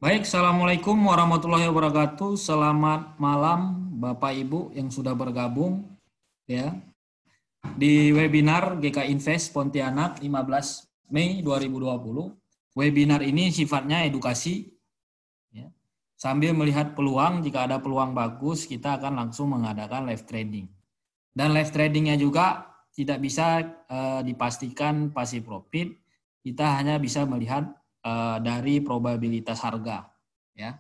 Baik, Assalamualaikum warahmatullahi wabarakatuh. Selamat malam Bapak Ibu yang sudah bergabung ya di webinar GK Invest Pontianak 15 Mei 2020. Webinar ini sifatnya edukasi ya. Sambil melihat peluang, jika ada peluang bagus kita akan langsung mengadakan live trading. Dan live tradingnya juga tidak bisa dipastikan pasti profit, kita hanya bisa melihat dari probabilitas harga ya.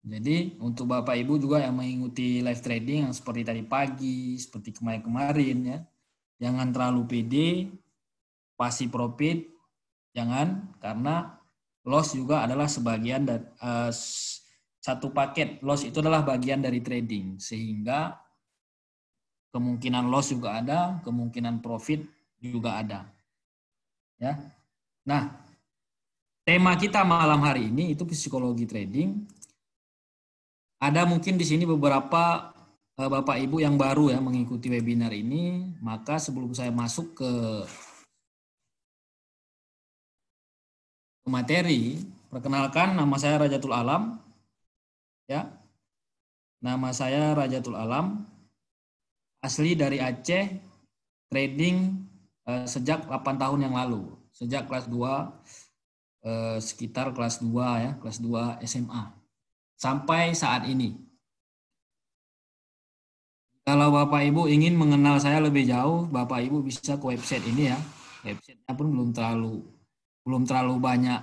Jadi untuk Bapak Ibu juga yang mengikuti live trading yang seperti tadi pagi, seperti kemarin-kemarin ya, jangan terlalu pede, pasti profit, jangan, karena loss juga adalah sebagian dari satu paket loss itu adalah bagian dari trading, sehingga kemungkinan loss juga ada, kemungkinan profit juga ada. Ya. Nah, tema kita malam hari ini itu psikologi trading. Ada mungkin di sini beberapa Bapak Ibu yang baru ya mengikuti webinar ini, maka sebelum saya masuk ke materi, perkenalkan nama saya Rajatul Alam ya. Nama saya Rajatul Alam, asli dari Aceh, trading sejak 8 tahun yang lalu, sejak kelas 2 sekitar kelas 2 ya, kelas 2 SMA sampai saat ini. Kalau Bapak Ibu ingin mengenal saya lebih jauh, Bapak Ibu bisa ke website ini ya. Websitenya pun belum terlalu banyak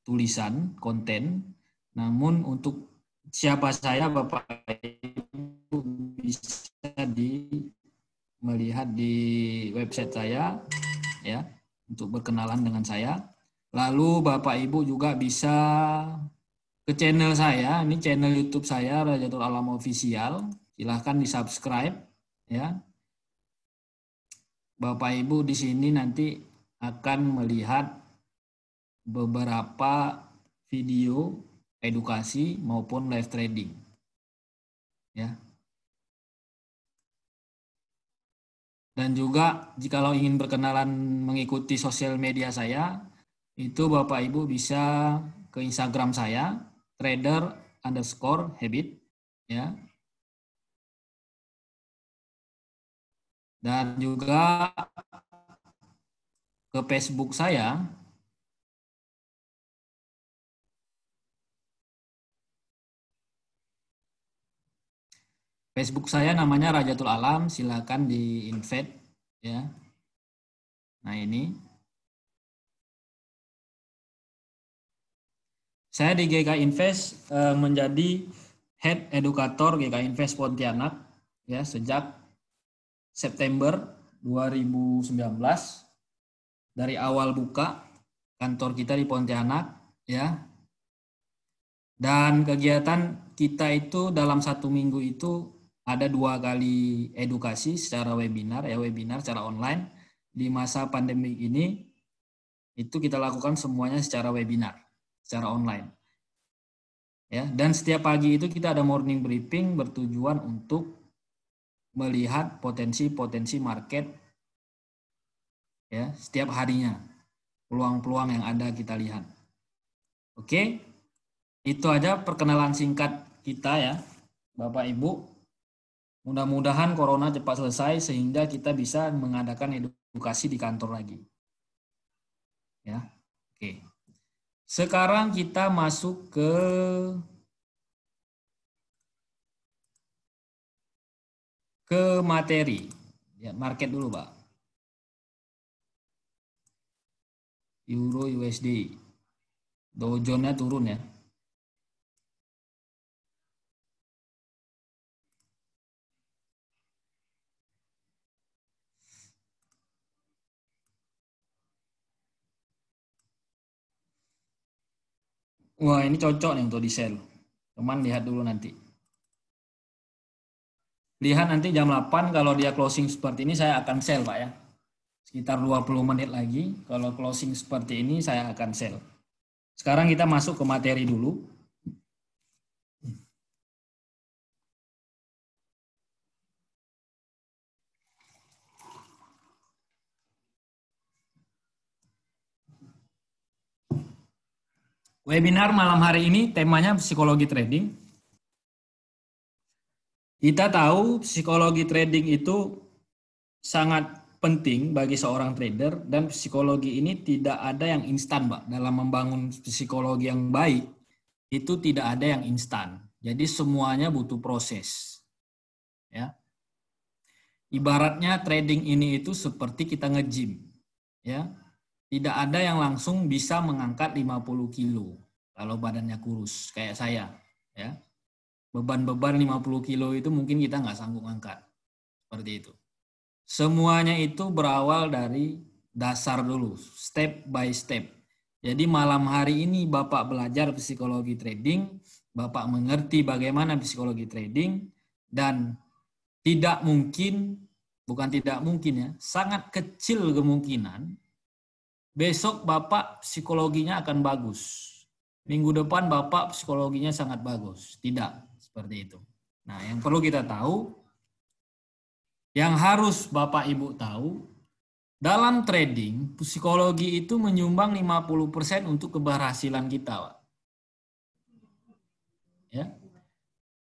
tulisan konten. Namun untuk siapa saya, Bapak Ibu bisa melihat di website saya ya, untuk berkenalan dengan saya. Lalu Bapak Ibu juga bisa ke channel saya, ini channel YouTube saya Rajatul Alam Official. Silahkan di-subscribe ya. Bapak Ibu di sini nanti akan melihat beberapa video edukasi maupun live trading. Ya. Dan juga jikalau ingin berkenalan mengikuti sosial media saya, itu Bapak Ibu bisa ke Instagram saya, trader_habit ya. Dan juga ke Facebook saya. Facebook saya namanya Rajatul Alam, silakan di-invite ya. Nah, ini. Saya di GK Invest menjadi Head Edukator GK Invest Pontianak ya sejak September 2019. Dari awal buka kantor kita di Pontianak ya. Dan kegiatan kita itu dalam 1 minggu itu ada 2 kali edukasi secara webinar ya, webinar secara online. Di masa pandemi ini itu kita lakukan semuanya secara webinar, secara online. Ya, dan setiap pagi itu kita ada morning briefing bertujuan untuk melihat potensi-potensi market ya setiap harinya. Peluang-peluang yang ada kita lihat. Oke. Itu aja perkenalan singkat kita ya, Bapak Ibu. Mudah-mudahan corona cepat selesai sehingga kita bisa mengadakan edukasi di kantor lagi. Ya. Oke. Sekarang kita masuk ke materi. Ya, market dulu, Pak. Euro USD. Dow Jones-nya turun ya. Wah, ini cocok nih untuk di sell. Cuman lihat dulu nanti. Lihat nanti jam 8 kalau dia closing seperti ini saya akan sell, Pak ya. Sekitar 20 menit lagi kalau closing seperti ini saya akan sell. Sekarang kita masuk ke materi dulu. Webinar malam hari ini temanya psikologi trading. Kita tahu psikologi trading itu sangat penting bagi seorang trader dan psikologi ini tidak ada yang instan, Mbak. Dalam membangun psikologi yang baik itu tidak ada yang instan. Jadi semuanya butuh proses. Ya. Ibaratnya trading ini itu seperti kita nge-gym. Ya. Tidak ada yang langsung bisa mengangkat 50 kilo kalau badannya kurus kayak saya, ya. Beban-beban 50 kilo itu mungkin kita nggak sanggup angkat. Seperti itu. Semuanya itu berawal dari dasar dulu, step by step. Jadi malam hari ini Bapak belajar psikologi trading, Bapak mengerti bagaimana psikologi trading, dan tidak mungkin, bukan tidak mungkin ya, sangat kecil kemungkinan besok Bapak psikologinya akan bagus. Minggu depan Bapak psikologinya sangat bagus. Tidak seperti itu. Nah, yang perlu kita tahu, yang harus Bapak Ibu tahu, dalam trading, psikologi itu menyumbang 50% untuk keberhasilan kita, Pak. Ya.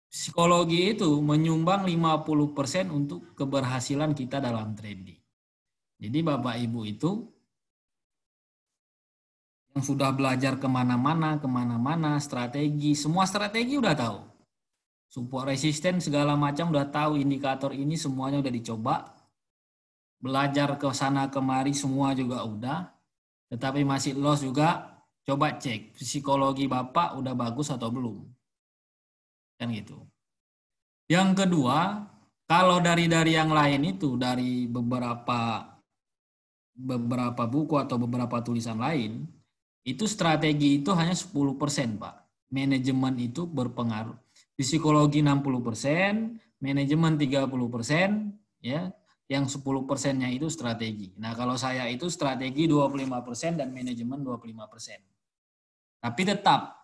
Psikologi itu menyumbang 50% untuk keberhasilan kita dalam trading. Jadi Bapak Ibu itu yang sudah belajar kemana-mana, strategi, semua strategi udah tahu. Support resisten segala macam udah tahu, indikator ini semuanya udah dicoba. Belajar ke sana kemari semua juga udah. Tetapi masih loss juga, coba cek psikologi Bapak udah bagus atau belum. Kan gitu. Yang kedua, kalau dari yang lain itu, dari beberapa buku atau beberapa tulisan lain, itu strategi itu hanya 10%, Pak. Manajemen itu berpengaruh. Psikologi 60%, manajemen 30%, ya. Yang 10%-nya itu strategi. Nah, kalau saya itu strategi 25% dan manajemen 25%. Tapi tetap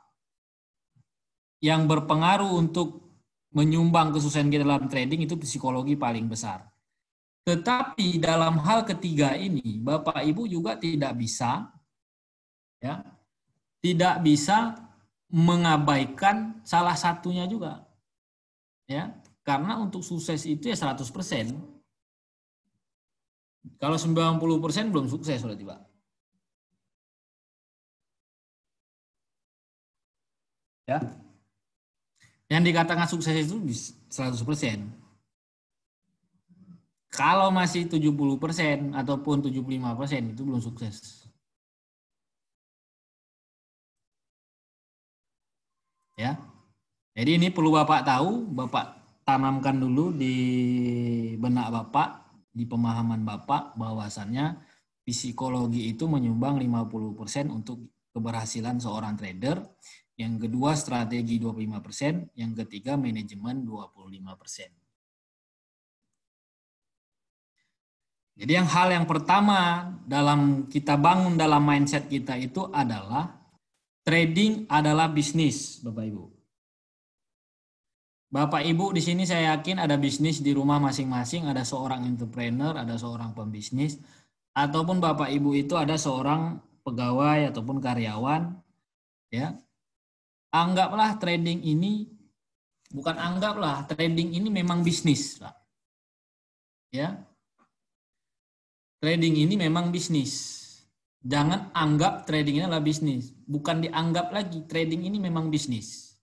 yang berpengaruh untuk menyumbang kesuksesan kita dalam trading itu psikologi paling besar. Tetapi dalam hal ketiga ini, Bapak Ibu juga tidak bisa, ya, tidak bisa mengabaikan salah satunya juga, ya, karena untuk sukses itu ya 100%. Kalau 90% belum sukses berarti, Pak. Ya. Yang dikatakan sukses itu 100%. Kalau masih 70% ataupun 75% itu belum sukses. Ya. Jadi ini perlu Bapak tahu, Bapak tanamkan dulu di benak Bapak, di pemahaman Bapak bahwasannya psikologi itu menyumbang 50% untuk keberhasilan seorang trader. Yang kedua strategi 25%, yang ketiga manajemen 25%. Jadi hal yang pertama dalam kita bangun dalam mindset kita itu adalah trading adalah bisnis, Bapak Ibu. Bapak Ibu di sini saya yakin ada bisnis di rumah masing-masing, ada seorang entrepreneur, ada seorang pembisnis, ataupun Bapak Ibu itu ada seorang pegawai ataupun karyawan, ya. Anggaplah trading ini, bukan anggaplah, trading ini memang bisnis, Pak. Ya. Trading ini memang bisnis. Jangan anggap trading ini adalah bisnis. Bukan dianggap lagi, trading ini memang bisnis.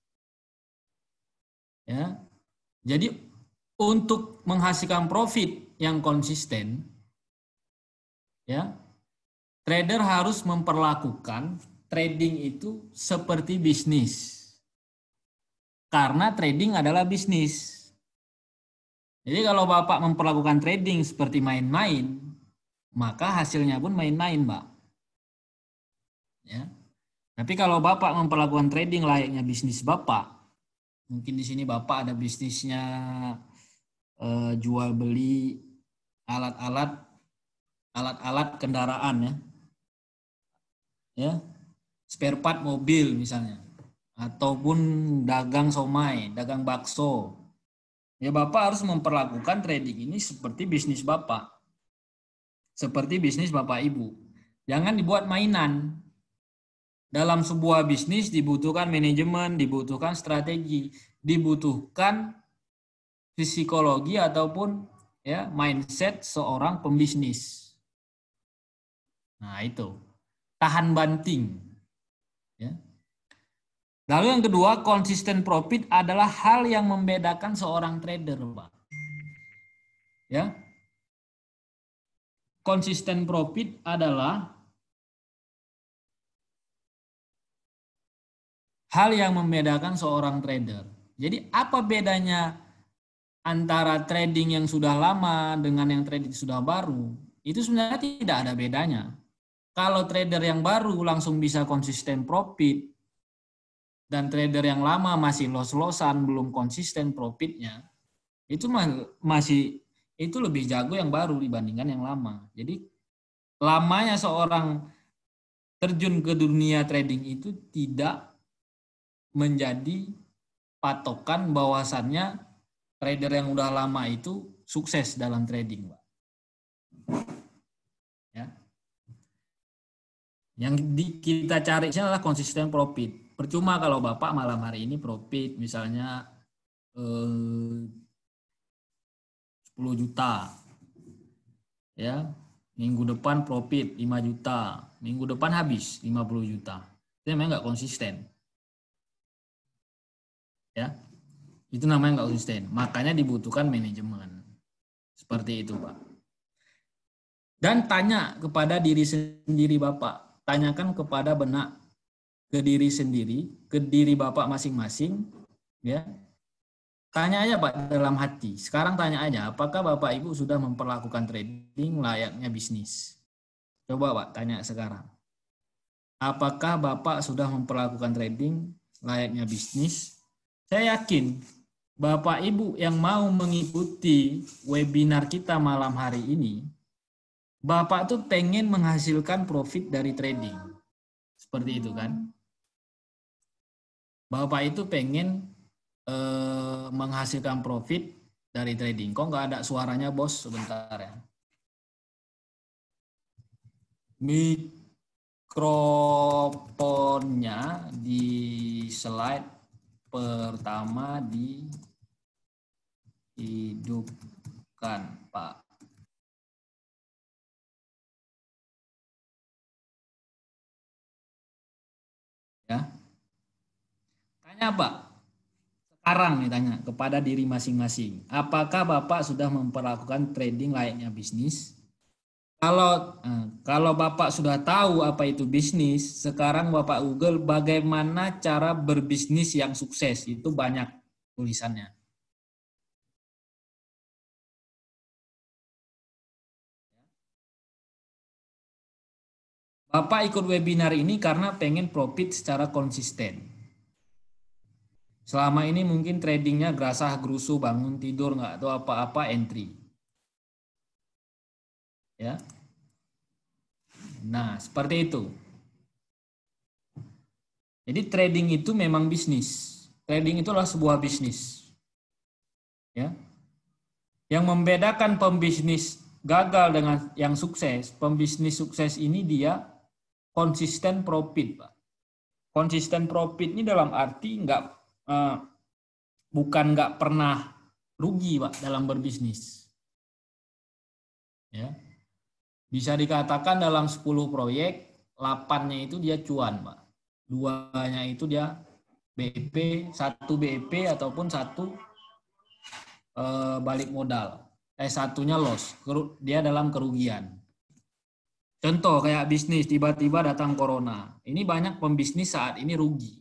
Ya. Jadi untuk menghasilkan profit yang konsisten, ya, trader harus memperlakukan trading itu seperti bisnis. Karena trading adalah bisnis. Jadi kalau Bapak memperlakukan trading seperti main-main, maka hasilnya pun main-main, Mbak. Ya. Tapi kalau Bapak memperlakukan trading layaknya bisnis Bapak, mungkin di sini Bapak ada bisnisnya jual beli alat-alat kendaraan, ya. Ya. Spare part mobil misalnya, ataupun dagang somai, dagang bakso. Ya Bapak harus memperlakukan trading ini seperti bisnis Bapak. Seperti bisnis Bapak Ibu. Jangan dibuat mainan. dalam sebuah bisnis dibutuhkan manajemen, dibutuhkan strategi, dibutuhkan psikologi ataupun ya mindset seorang pembisnis. Nah, itu. Tahan banting. Ya. Lalu yang kedua, konsisten profit adalah hal yang membedakan seorang trader, Pak. Ya. Konsisten profit adalah hal yang membedakan seorang trader. Jadi apa bedanya antara trading yang sudah lama dengan yang trading sudah baru? Itu sebenarnya tidak ada bedanya. Kalau trader yang baru langsung bisa konsisten profit dan trader yang lama masih los-losan belum konsisten profitnya, itu masih itu lebih jago yang baru dibandingkan yang lama. Jadi lamanya seorang terjun ke dunia trading itu tidak menjadi patokan bahwasannya trader yang udah lama itu sukses dalam trading, Pak. Ya. Yang kita cari adalah konsisten profit. Percuma kalau Bapak malam hari ini profit misalnya 10 juta. Ya. Minggu depan profit 5 juta. Minggu depan habis 50 juta. Itu namanya nggak konsisten. Ya. Itu namanya nggak konsisten. Makanya dibutuhkan manajemen. Seperti itu, Pak. Dan tanya kepada diri sendiri Bapak. Tanyakan kepada benak ke diri sendiri, ke diri Bapak masing-masing, ya. Tanya aja Pak dalam hati. Sekarang tanya aja, apakah Bapak Ibu sudah memperlakukan trading layaknya bisnis? Coba Pak tanya sekarang. Apakah Bapak sudah memperlakukan trading layaknya bisnis? Saya yakin Bapak Ibu yang mau mengikuti webinar kita malam hari ini, Bapak tuh pengen menghasilkan profit dari trading. Seperti itu kan? Bapak itu pengen menghasilkan profit dari trading. Kok nggak ada suaranya, Bos? Sebentar ya. Mikrofonnya di slide pertama dihidupkan, Pak. Ya. Tanya, Pak. Sekarang nih tanya kepada diri masing-masing. Apakah Bapak sudah memperlakukan trading layaknya bisnis? Kalau Bapak sudah tahu apa itu bisnis, sekarang Bapak Google bagaimana cara berbisnis yang sukses. Itu banyak tulisannya. Bapak ikut webinar ini karena pengen profit secara konsisten. Selama ini mungkin tradingnya gerasah gerusu, bangun tidur nggak tahu apa-apa entry. Ya. Nah, seperti itu. Jadi trading itu memang bisnis. Trading itu adalah sebuah bisnis. Ya. Yang membedakan pembisnis gagal dengan yang sukses, pembisnis sukses ini dia konsisten profit, Pak. Konsisten profit ini dalam arti bukan nggak pernah rugi, Pak, dalam berbisnis. Ya. Bisa dikatakan dalam 10 proyek, 8-nya itu dia cuan, Pak. 2-nya itu dia BEP, 1 BEP ataupun 1 balik modal. 1-nya loss, dia dalam kerugian. Contoh kayak bisnis, tiba-tiba datang corona. Ini banyak pembisnis saat ini rugi.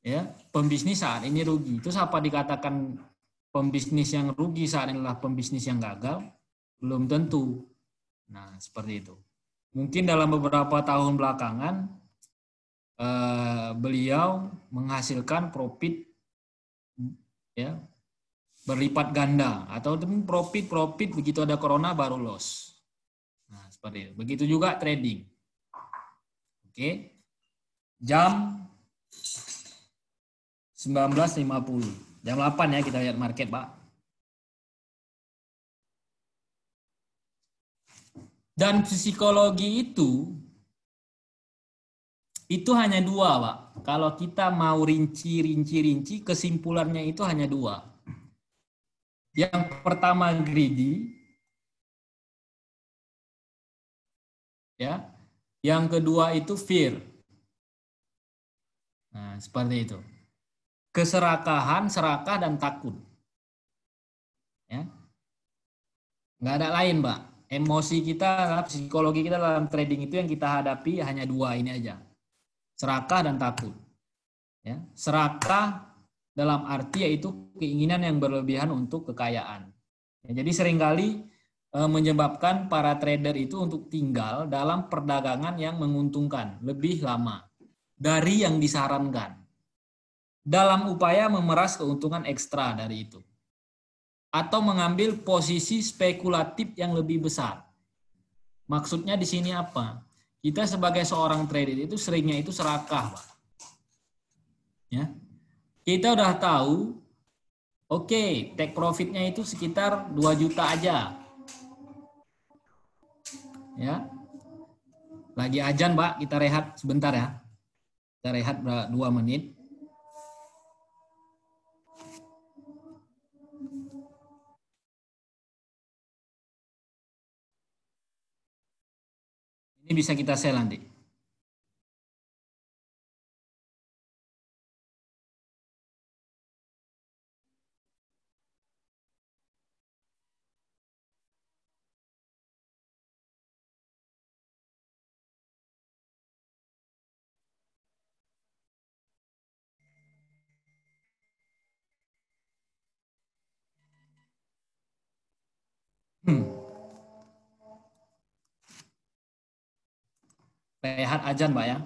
Ya, pembisnis saat ini rugi. Terus apa dikatakan pembisnis yang rugi saat ini adalah pembisnis yang gagal? Belum tentu. Nah, seperti itu. Mungkin dalam beberapa tahun belakangan beliau menghasilkan profit ya berlipat ganda atau profit begitu ada corona baru loss. Nah, seperti itu. Begitu juga trading. Oke. Jam 19.50. Jam 8 ya kita lihat market, Pak. Dan psikologi itu Itu hanya dua, Pak. Kalau kita mau rinci, kesimpulannya itu hanya dua. Yang pertama greedy, ya. Yang kedua itu fear. Nah, seperti itu. Keserakahan, serakah, dan takut. Ya. Nggak ada lain, Mbak. Emosi kita, psikologi kita dalam trading itu yang kita hadapi hanya dua ini aja. Serakah dan takut. Ya. Serakah dalam arti yaitu keinginan yang berlebihan untuk kekayaan. Ya, jadi seringkali menyebabkan para trader itu untuk tinggal dalam perdagangan yang menguntungkan lebih lama dari yang disarankan dalam upaya memeras keuntungan ekstra dari itu atau mengambil posisi spekulatif yang lebih besar. Maksudnya di sini apa? Kita sebagai seorang trader itu seringnya itu serakah, Pak. Ya. Kita udah tahu, oke, take profitnya itu sekitar 2 juta aja. Ya. Lagi ajan, Pak, kita rehat sebentar ya. Kita rehat 2 menit. Ini bisa kita sell nanti. Rehat ajan, Pak ya.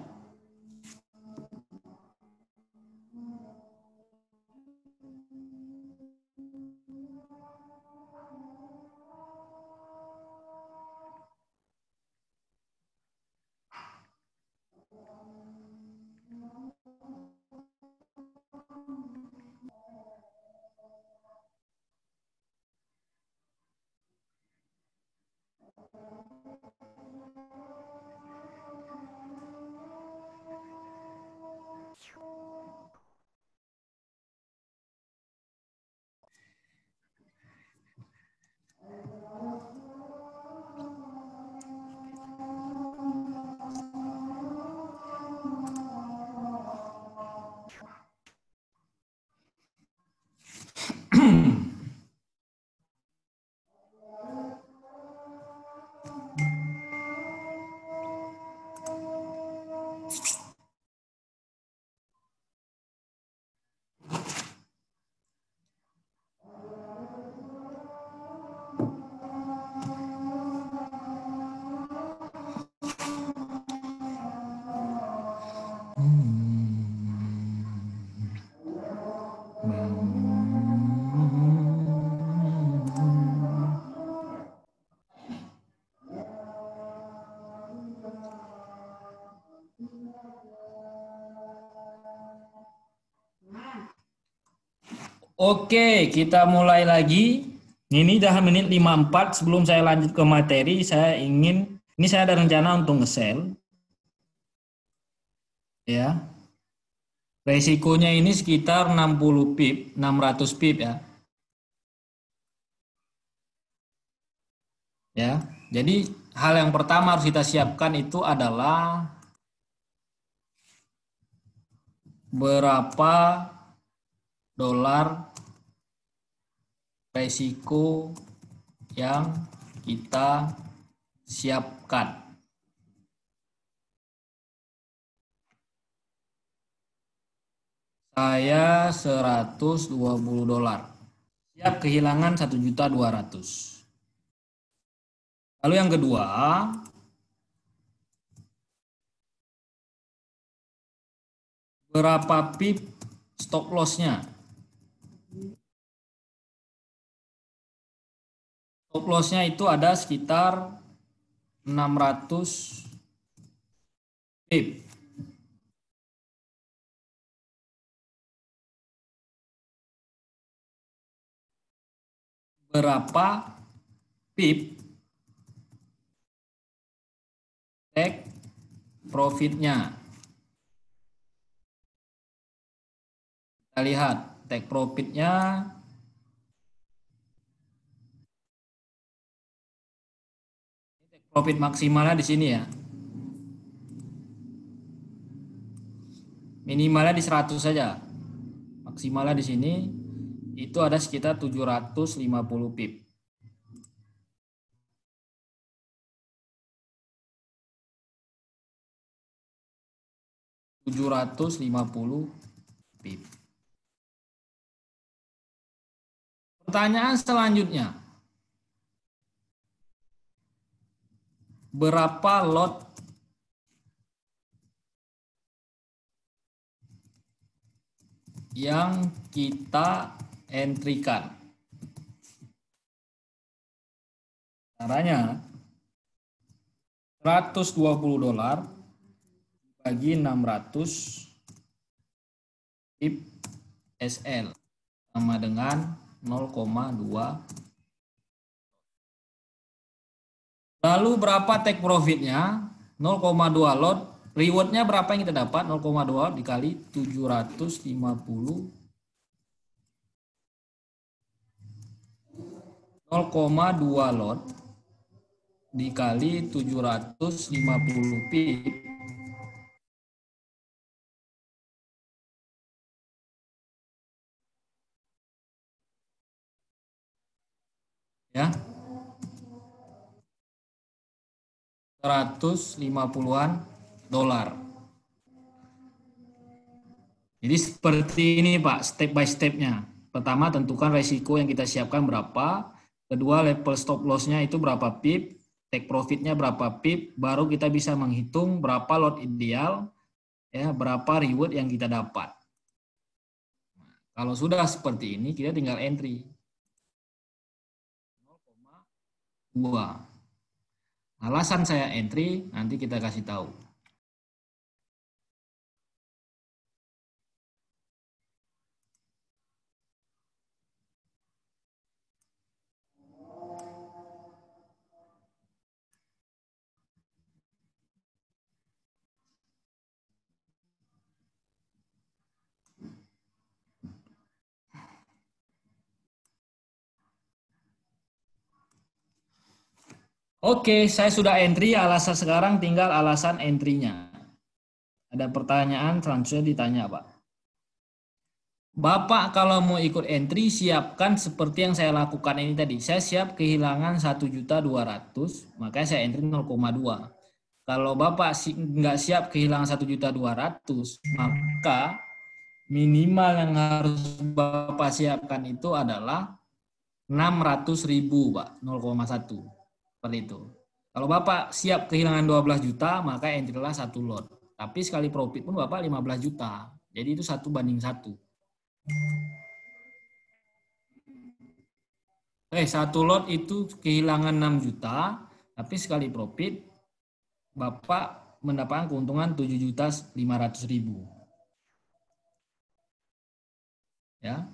Oke, kita mulai lagi. Ini dah menit 54. Sebelum saya lanjut ke materi, ini saya ada rencana untuk nge-sell. Ya. Resikonya ini sekitar 60 pip, 600 pip ya. Ya. Jadi hal yang pertama harus kita siapkan itu adalah berapa dolar resiko yang kita siapkan. Saya 120 dolar. Siap kehilangan 1.200.000. Lalu yang kedua, berapa pip stop loss-nya? Stop loss-nya itu ada sekitar 600 pip. Berapa pip take profitnya? Kita lihat take profitnya. Take profit maksimalnya di sini ya. Minimalnya di 100 saja. Maksimalnya di sini itu ada sekitar 750 pip. 750 pip. Pertanyaan selanjutnya. Berapa lot yang kita entry-kan? Caranya $120 bagi 600 pip SL sama dengan 0,2. Lalu berapa take profitnya? 0,2 lot. Rewardnya berapa yang kita dapat? 0,2 dikali 750. 0,2 lot dikali 750 pip ya, 150-an dolar. Jadi seperti ini Pak, step by stepnya. Pertama tentukan resiko yang kita siapkan berapa. Kedua level stop loss-nya itu berapa pip. Take profit-nya berapa pip. Baru kita bisa menghitung berapa lot ideal, ya, berapa reward yang kita dapat. Kalau sudah seperti ini, kita tinggal entry. 0,2. Alasan saya entry, nanti kita kasih tahu. Oke, saya sudah entry, alasan sekarang tinggal alasan entry-nya. Ada pertanyaan selanjutnya ditanya, Pak. Bapak kalau mau ikut entry siapkan seperti yang saya lakukan ini tadi. Saya siap kehilangan 1.200.000, makanya saya entry 0,2. Kalau Bapak nggak siap kehilangan 1.200.000, maka minimal yang harus Bapak siapkan itu adalah 600.000, Pak, 0,1. Seperti itu. Kalau Bapak siap kehilangan 12 juta, maka entry-lah 1 lot. Tapi sekali profit pun Bapak 15 juta. Jadi itu 1:1. 1 lot itu kehilangan 6 juta, tapi sekali profit Bapak mendapatkan keuntungan 7.500.000. Ya.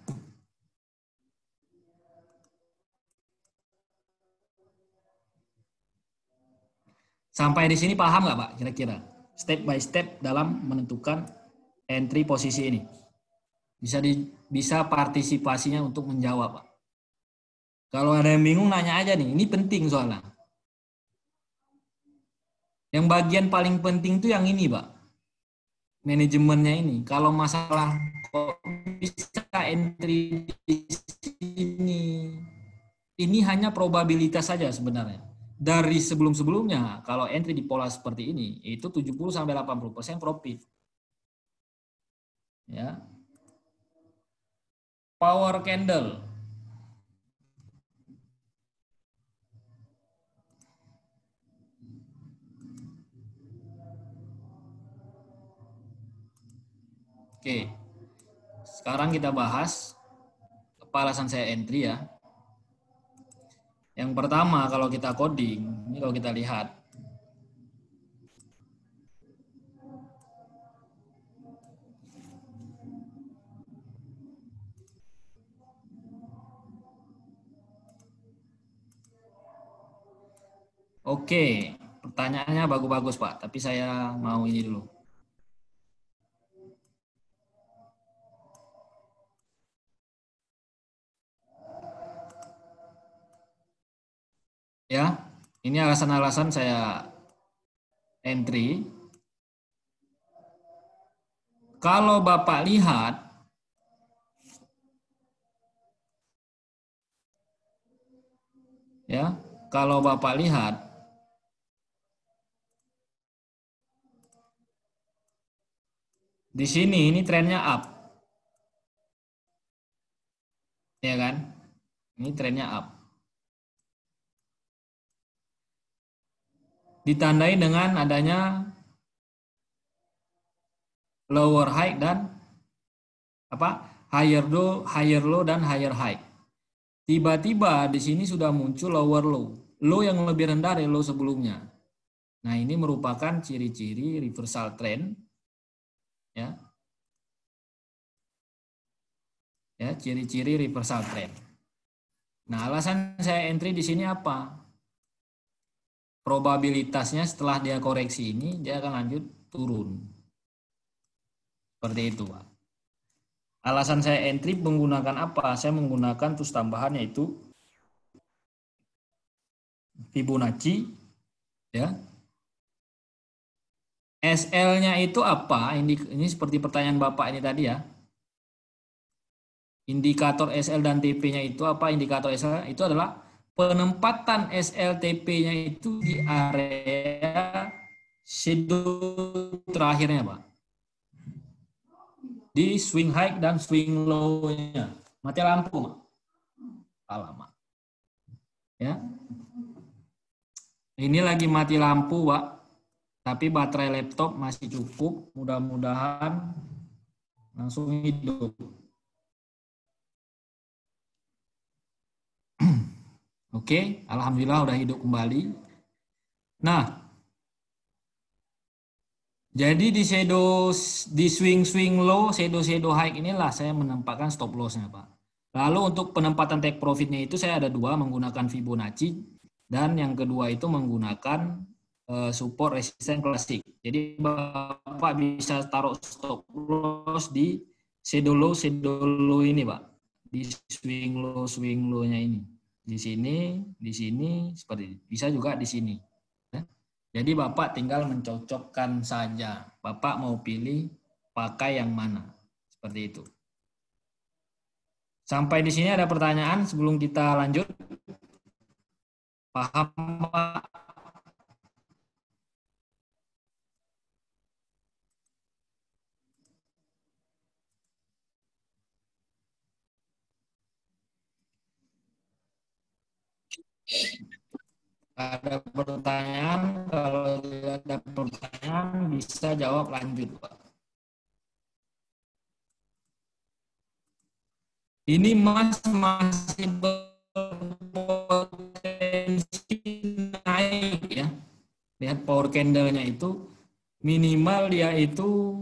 Sampai di sini paham nggak Pak kira-kira? Step by step dalam menentukan entry posisi ini. Bisa partisipasinya untuk menjawab Pak. Kalau ada yang bingung nanya aja nih, ini penting soalnya. Yang bagian paling penting tuh yang ini Pak. Manajemennya ini. Kalau masalah kok bisa entry di sini, ini hanya probabilitas saja sebenarnya. Dari sebelum-sebelumnya, kalau entry di pola seperti ini, itu 70-80% profit. Ya. Power candle. Oke. Sekarang kita bahas apa alasan saya entry ya. Yang pertama, kalau kita coding, ini kalau kita lihat. Oke, pertanyaannya bagus-bagus Pak, tapi saya mau ini dulu. Ya, ini alasan-alasan saya entry. Kalau Bapak lihat, ya, kalau Bapak lihat, di sini ini trennya up, ya kan? Ini trennya up. Ditandai dengan adanya lower high dan apa? Higher low dan higher high. Tiba-tiba di sini sudah muncul lower low. Low yang lebih rendah dari low sebelumnya. Nah, ini merupakan ciri-ciri reversal trend, ya. Ya, ciri-ciri reversal trend. Nah, alasan saya entry di sini apa? Probabilitasnya setelah dia koreksi ini, dia akan lanjut turun. Seperti itu, Pak. Alasan saya entry menggunakan apa? Saya menggunakan tools tambahan yaitu Fibonacci, ya. SL-nya itu apa? Ini seperti pertanyaan Bapak ini tadi ya. Indikator SL dan TP-nya itu apa? Indikator SL itu adalah penempatan SLTP-nya itu di area shadow terakhirnya, Pak. Di swing high dan swing low-nya. Mati lampu, Pak. Alamak. Ya. Ini lagi mati lampu, Pak. Tapi baterai laptop masih cukup. Mudah-mudahan langsung hidup. Oke, alhamdulillah udah hidup kembali. Nah, jadi di swing low, shadow high inilah saya menempatkan stop loss-nya, Pak. Lalu untuk penempatan take profit-nya itu saya ada dua, menggunakan Fibonacci dan yang kedua itu menggunakan support resisten klasik. Jadi Bapak bisa taruh stop loss di shadow low ini, Pak. Di swing low-nya ini. Di sini seperti ini. Bisa juga di sini. Jadi Bapak tinggal mencocokkan saja. Bapak mau pilih pakai yang mana. Seperti itu. Sampai di sini ada pertanyaan sebelum kita lanjut. Paham, Pak? Ada pertanyaan, kalau tidak ada pertanyaan bisa jawab lanjut, Pak. Ini Mas masih berpotensi naik ya. Lihat power candle-nya itu minimal dia itu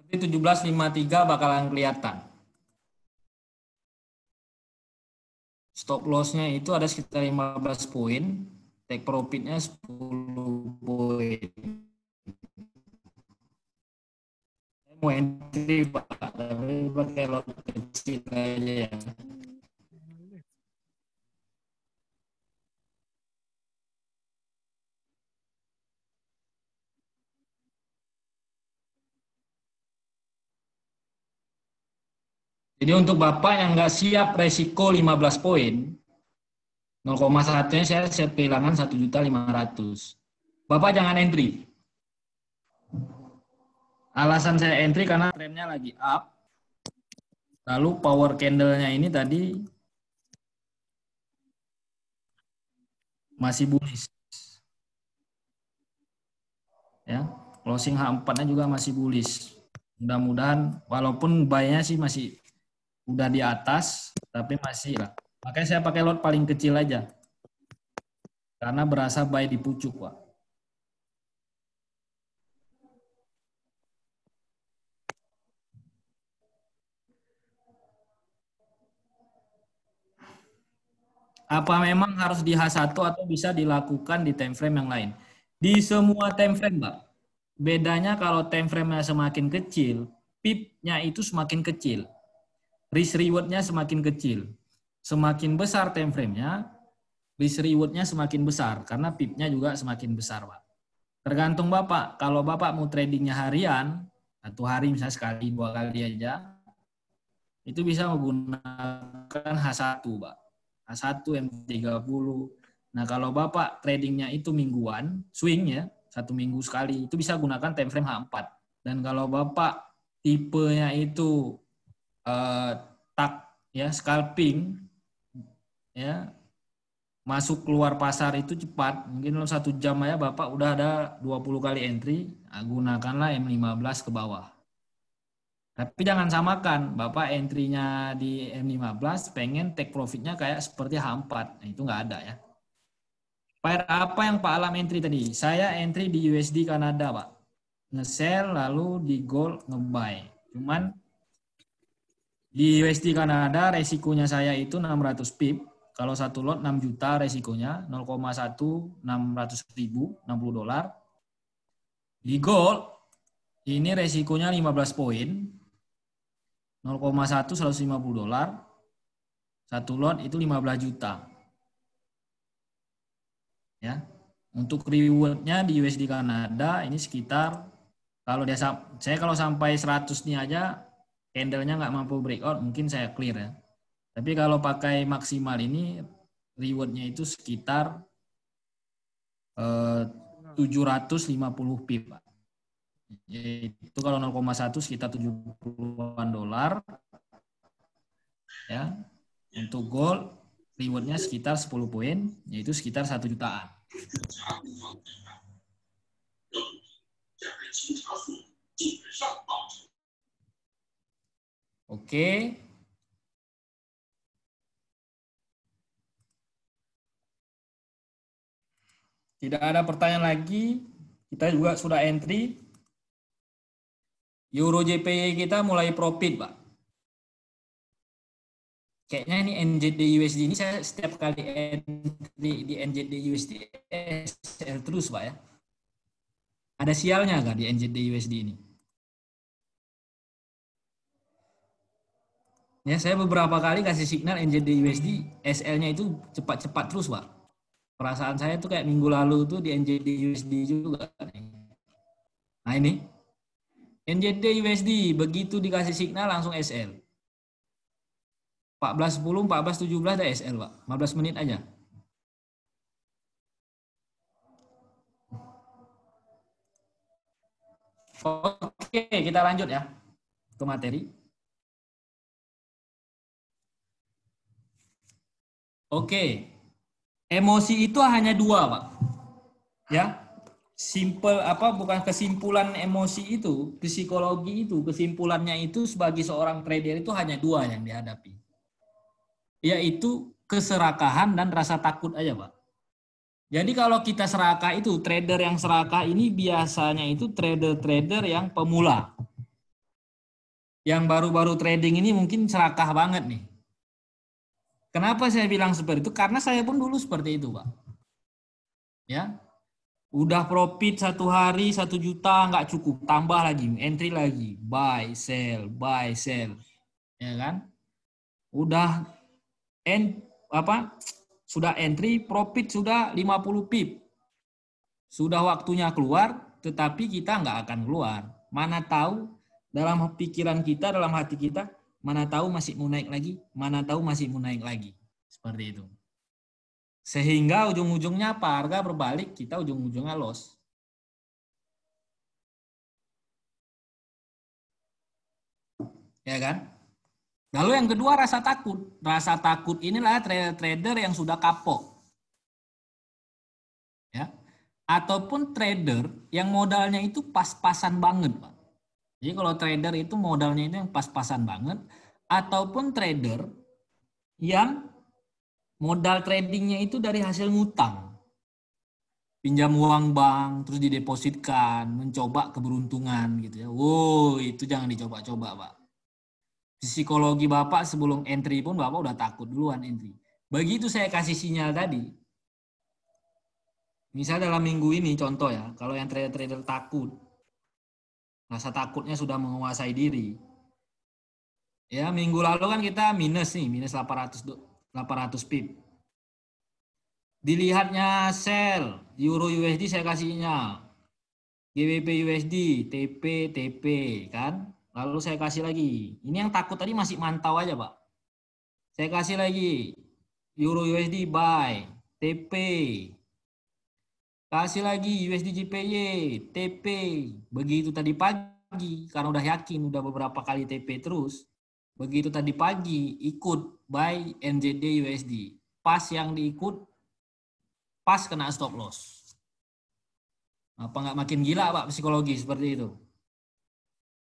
seperti 17.53 bakalan kelihatan. Stop loss-nya itu ada sekitar 15 poin, take profit-nya 10 poin. Saya mau entry, Pak, tapi pakai lot kecil aja ya. Jadi untuk Bapak yang nggak siap resiko 15 poin, 0,1-nya saya siap kehilangan 1.500.000. Bapak jangan entry. Alasan saya entry karena trennya lagi up. Lalu power candle-nya ini tadi masih bullish. Ya, closing H4-nya juga masih bullish. Mudah-mudahan walaupun buy-nya sih masih udah di atas, tapi masih lah. Makanya saya pakai lot paling kecil aja. Karena berasa buy di pucuk, Pak. Apa memang harus di H1 atau bisa dilakukan di time frame yang lain? Di semua time frame, Pak. Bedanya kalau time frame-nya semakin kecil, PIP-nya itu semakin kecil. Risk reward-nya semakin kecil. Semakin besar time frame-nya, risk reward-nya semakin besar. Karena PIP-nya juga semakin besar, Pak. Tergantung Bapak. Kalau Bapak mau tradingnya harian, satu hari misalnya sekali, 2 kali aja, itu bisa menggunakan H1, Pak. H1 M30. Nah, kalau Bapak tradingnya itu mingguan, swing ya, 1 minggu sekali, itu bisa gunakan time frame H4. Dan kalau Bapak tipenya itu tak ya scalping ya, masuk keluar pasar itu cepat, mungkin dalam 1 jam ya Bapak udah ada 20 kali entry, nah, gunakanlah M15 ke bawah. Tapi jangan samakan, Bapak entry-nya di M15 pengen take profit-nya kayak seperti H4. Nah, itu nggak ada ya. Pair apa yang Pak Alam entry tadi? Saya entry di USD Kanada, Pak. Nge-sell lalu di gold nge-buy. Cuman di USD Kanada resikonya saya itu 600 pip. Kalau satu lot 6 juta resikonya 0,1 600.000, $60. Di gold ini resikonya 15 poin. 0,1 $150. Satu lot itu 15 juta. Ya. Untuk rewardnya di USD Kanada ini sekitar kalau saya kalau sampai 100 nih aja candle-nya nggak mampu breakout, mungkin saya clear ya. Tapi kalau pakai maksimal ini reward-nya itu sekitar 750 pip, Pak. Itu kalau 0,1 sekitar $70. Ya. Untuk gold reward-nya sekitar 10 poin, yaitu sekitar 1 jutaan. Oke. Tidak ada pertanyaan lagi. Kita juga sudah entry. Euro JPY kita mulai profit, Pak. Kayaknya ini NZD USD ini saya setiap kali entry di NZD USD SL terus, Pak ya. Ada sialnya nggak di NZD USD ini? Ya, saya beberapa kali kasih signal NZD USD SL-nya itu cepat-cepat terus, Pak. Perasaan saya tuh kayak minggu lalu tuh di NZD USD juga. Nah ini NZD USD begitu dikasih signal langsung SL. 14.10, 14.17 ada SL, Pak. 15 menit aja. Oke, kita lanjut ya ke materi. Oke. Emosi itu hanya 2, Pak. Ya. Simple apa bukan kesimpulan emosi itu, psikologi itu, kesimpulannya itu sebagai seorang trader itu hanya 2 yang dihadapi. Yaitu keserakahan dan rasa takut aja, Pak. Jadi kalau kita serakah itu, trader yang serakah ini biasanya itu trader-trader yang pemula. Yang baru-baru trading ini mungkin serakah banget nih. Kenapa saya bilang seperti itu? Karena saya pun dulu seperti itu, Pak. Ya, udah profit 1 hari 1 juta nggak cukup, tambah lagi, entry lagi, buy, sell, ya kan? Udah sudah entry, profit sudah 50 pip. Sudah waktunya keluar, tetapi kita nggak akan keluar. Mana tahu dalam pikiran kita, dalam hati kita, mana tahu masih mau naik lagi, mana tahu masih mau naik lagi. Seperti itu. Sehingga ujung-ujungnya apa? Harga berbalik, kita ujung-ujungnya loss. Ya kan? Lalu yang kedua rasa takut. Rasa takut inilah trader yang sudah kapok. Ya. Ataupun trader yang modalnya itu pas-pasan banget, Pak. Jadi kalau trader itu modalnya itu yang pas-pasan banget, ataupun trader yang modal tradingnya itu dari hasil ngutang. Pinjam uang bank, terus didepositkan, mencoba keberuntungan gitu ya. Wow, itu jangan dicoba-coba, Pak. Psikologi Bapak sebelum entry pun Bapak udah takut duluan entry. Begitu saya kasih sinyal tadi, misalnya dalam minggu ini contoh ya, kalau yang trader-trader takut, Rasa takutnya sudah menguasai diri. Ya, minggu lalu kan kita minus nih, minus 800 pip. Dilihatnya sell, Euro USD saya kasihnya. GBP USD, TP, TP, kan? Lalu saya kasih lagi. Ini yang takut tadi masih mantau aja, Pak. Saya kasih lagi. Euro USD buy, TP. Kasih lagi USD JPY, TP. Begitu tadi pagi, karena udah yakin, udah beberapa kali TP terus. Begitu tadi pagi, ikut buy NZD USD. Pas yang diikut, pas kena stop loss. Apa nggak makin gila, Pak, psikologi seperti itu?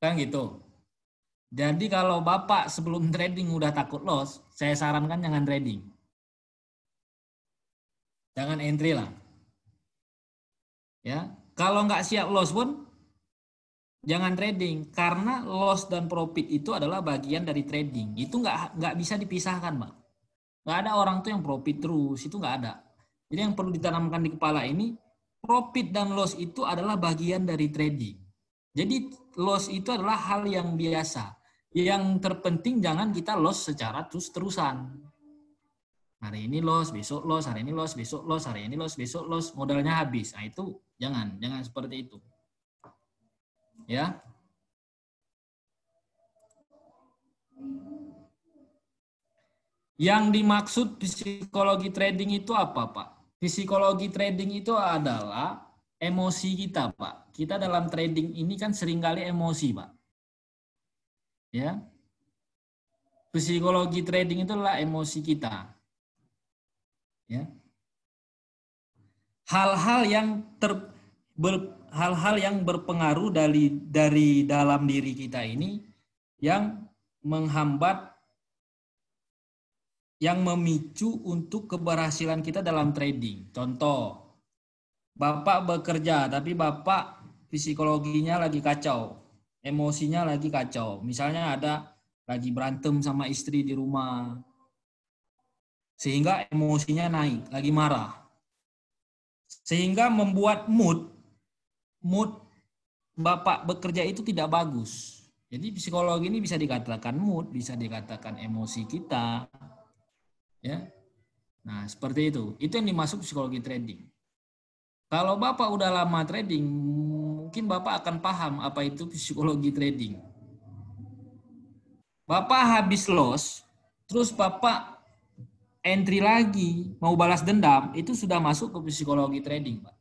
Kan gitu. Jadi kalau Bapak sebelum trading udah takut loss, saya sarankan jangan trading. Jangan entry lah. Ya, kalau nggak siap loss pun jangan trading, karena loss dan profit itu adalah bagian dari trading. Itu nggak bisa dipisahkan, Pak. Nggak ada orang tuh yang profit terus, itu nggak ada. Jadi yang perlu ditanamkan di kepala ini, profit dan loss itu adalah bagian dari trading. Jadi loss itu adalah hal yang biasa. Yang terpenting jangan kita loss secara terus-terusan. Hari ini loss, besok loss, hari ini loss, besok loss, hari ini loss, besok loss, modalnya habis. Nah itu jangan seperti itu. Ya. Yang dimaksud psikologi trading itu apa, Pak? Psikologi trading itu adalah emosi kita, Pak. Kita dalam trading ini kan seringkali emosi, Pak. Ya. Psikologi trading itu adalah emosi kita. Ya. Hal-hal yang hal-hal yang berpengaruh dari dalam diri kita ini yang menghambat, yang memicu untuk keberhasilan kita dalam trading. Contoh, Bapak bekerja tapi Bapak psikologinya lagi kacau, emosinya lagi kacau. Misalnya ada lagi berantem sama istri di rumah, sehingga emosinya naik, lagi marah. Sehingga membuat mood Bapak bekerja itu tidak bagus. Jadi psikologi ini bisa dikatakan mood, bisa dikatakan emosi kita. Ya. Nah, seperti itu. Itu yang dimaksud psikologi trading. Kalau Bapak udah lama trading, mungkin Bapak akan paham apa itu psikologi trading. Bapak habis loss, terus Bapak entry lagi, mau balas dendam, itu sudah masuk ke psikologi trading, Pak.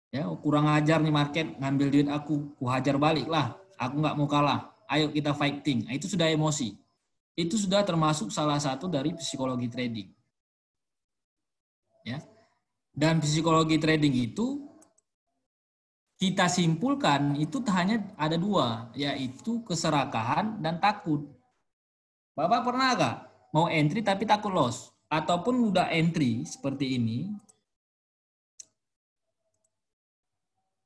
Ya, kurang ajar nih market, ngambil duit aku, ku hajar balik lah. Aku nggak mau kalah. Ayo kita fighting. Nah, itu sudah emosi. Itu sudah termasuk salah satu dari psikologi trading. Ya. Dan psikologi trading itu kita simpulkan itu hanya ada dua, yaitu keserakahan dan takut. Bapak pernah nggak mau entry tapi takut loss? Ataupun udah entry seperti ini,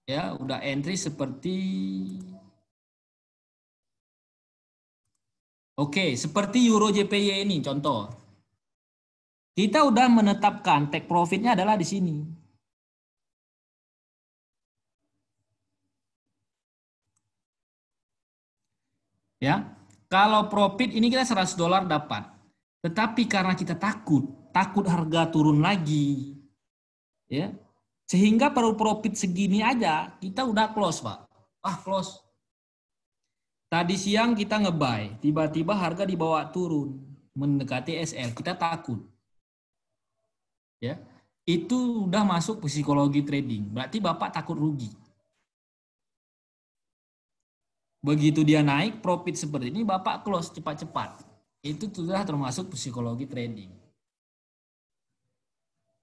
ya udah entry seperti, oke, seperti Euro JPY ini contoh. Kita udah menetapkan take profitnya adalah di sini. Ya, kalau profit ini kita $100 dapat. Tetapi karena kita takut harga turun lagi, ya, sehingga perlu profit segini aja kita udah close, Pak. Close. Tadi siang kita nge-buy, tiba-tiba harga dibawa turun mendekati SL, kita takut. Ya. Itu udah masuk psikologi trading. Berarti Bapak takut rugi. Begitu dia naik profit seperti ini, Bapak close cepat-cepat. Itu sudah termasuk psikologi trading.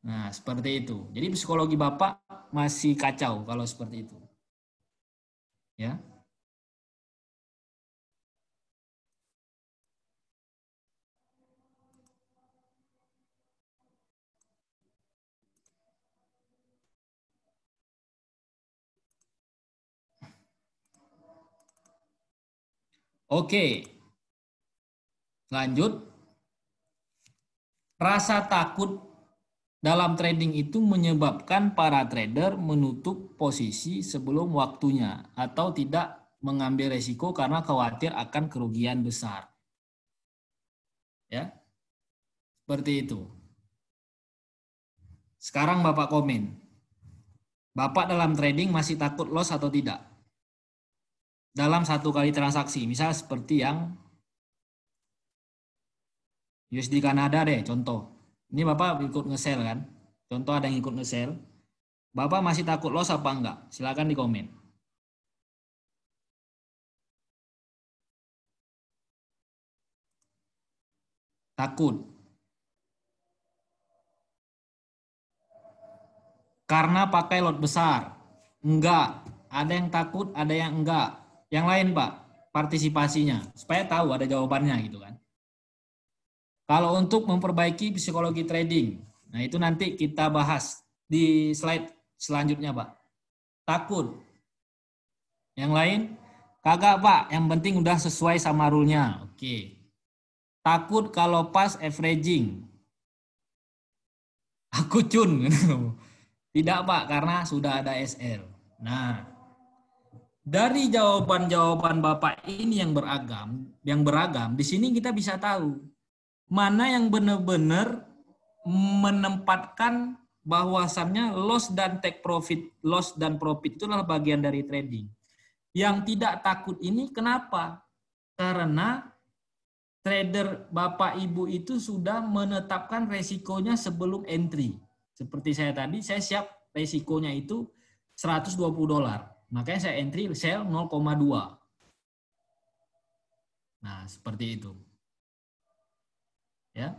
Nah, seperti itu. Jadi psikologi Bapak masih kacau kalau seperti itu. Ya. Oke. Lanjut. Rasa takut dalam trading itu menyebabkan para trader menutup posisi sebelum waktunya atau tidak mengambil resiko karena khawatir akan kerugian besar. Ya, seperti itu. Sekarang Bapak komen. Bapak dalam trading masih takut loss atau tidak? Dalam satu kali transaksi, misal seperti yang USD Kanada deh, contoh. Ini Bapak ikut nge-sell kan? Contoh ada yang ikut nge-sell. Bapak masih takut loss apa enggak? Silakan di komen. Takut. Karena pakai lot besar. Enggak. Ada yang takut, ada yang enggak. Yang lain Pak, partisipasinya. Supaya tahu ada jawabannya gitu kan. Kalau untuk memperbaiki psikologi trading, nah itu nanti kita bahas di slide selanjutnya Pak. Takut. Yang lain, kagak Pak, yang penting udah sesuai sama rule-nya. Oke. Takut kalau pas averaging. Aku cun. Tidak Pak, karena sudah ada SL. Nah, dari jawaban-jawaban Bapak ini yang beragam, di sini kita bisa tahu mana yang benar-benar menempatkan bahwasannya loss dan take profit, loss dan profit itu adalah bagian dari trading. Yang tidak takut ini kenapa? Karena trader Bapak Ibu itu sudah menetapkan resikonya sebelum entry. Seperti saya tadi, saya siap resikonya itu $120. Makanya saya entry sell 0,2. Nah, seperti itu. Ya.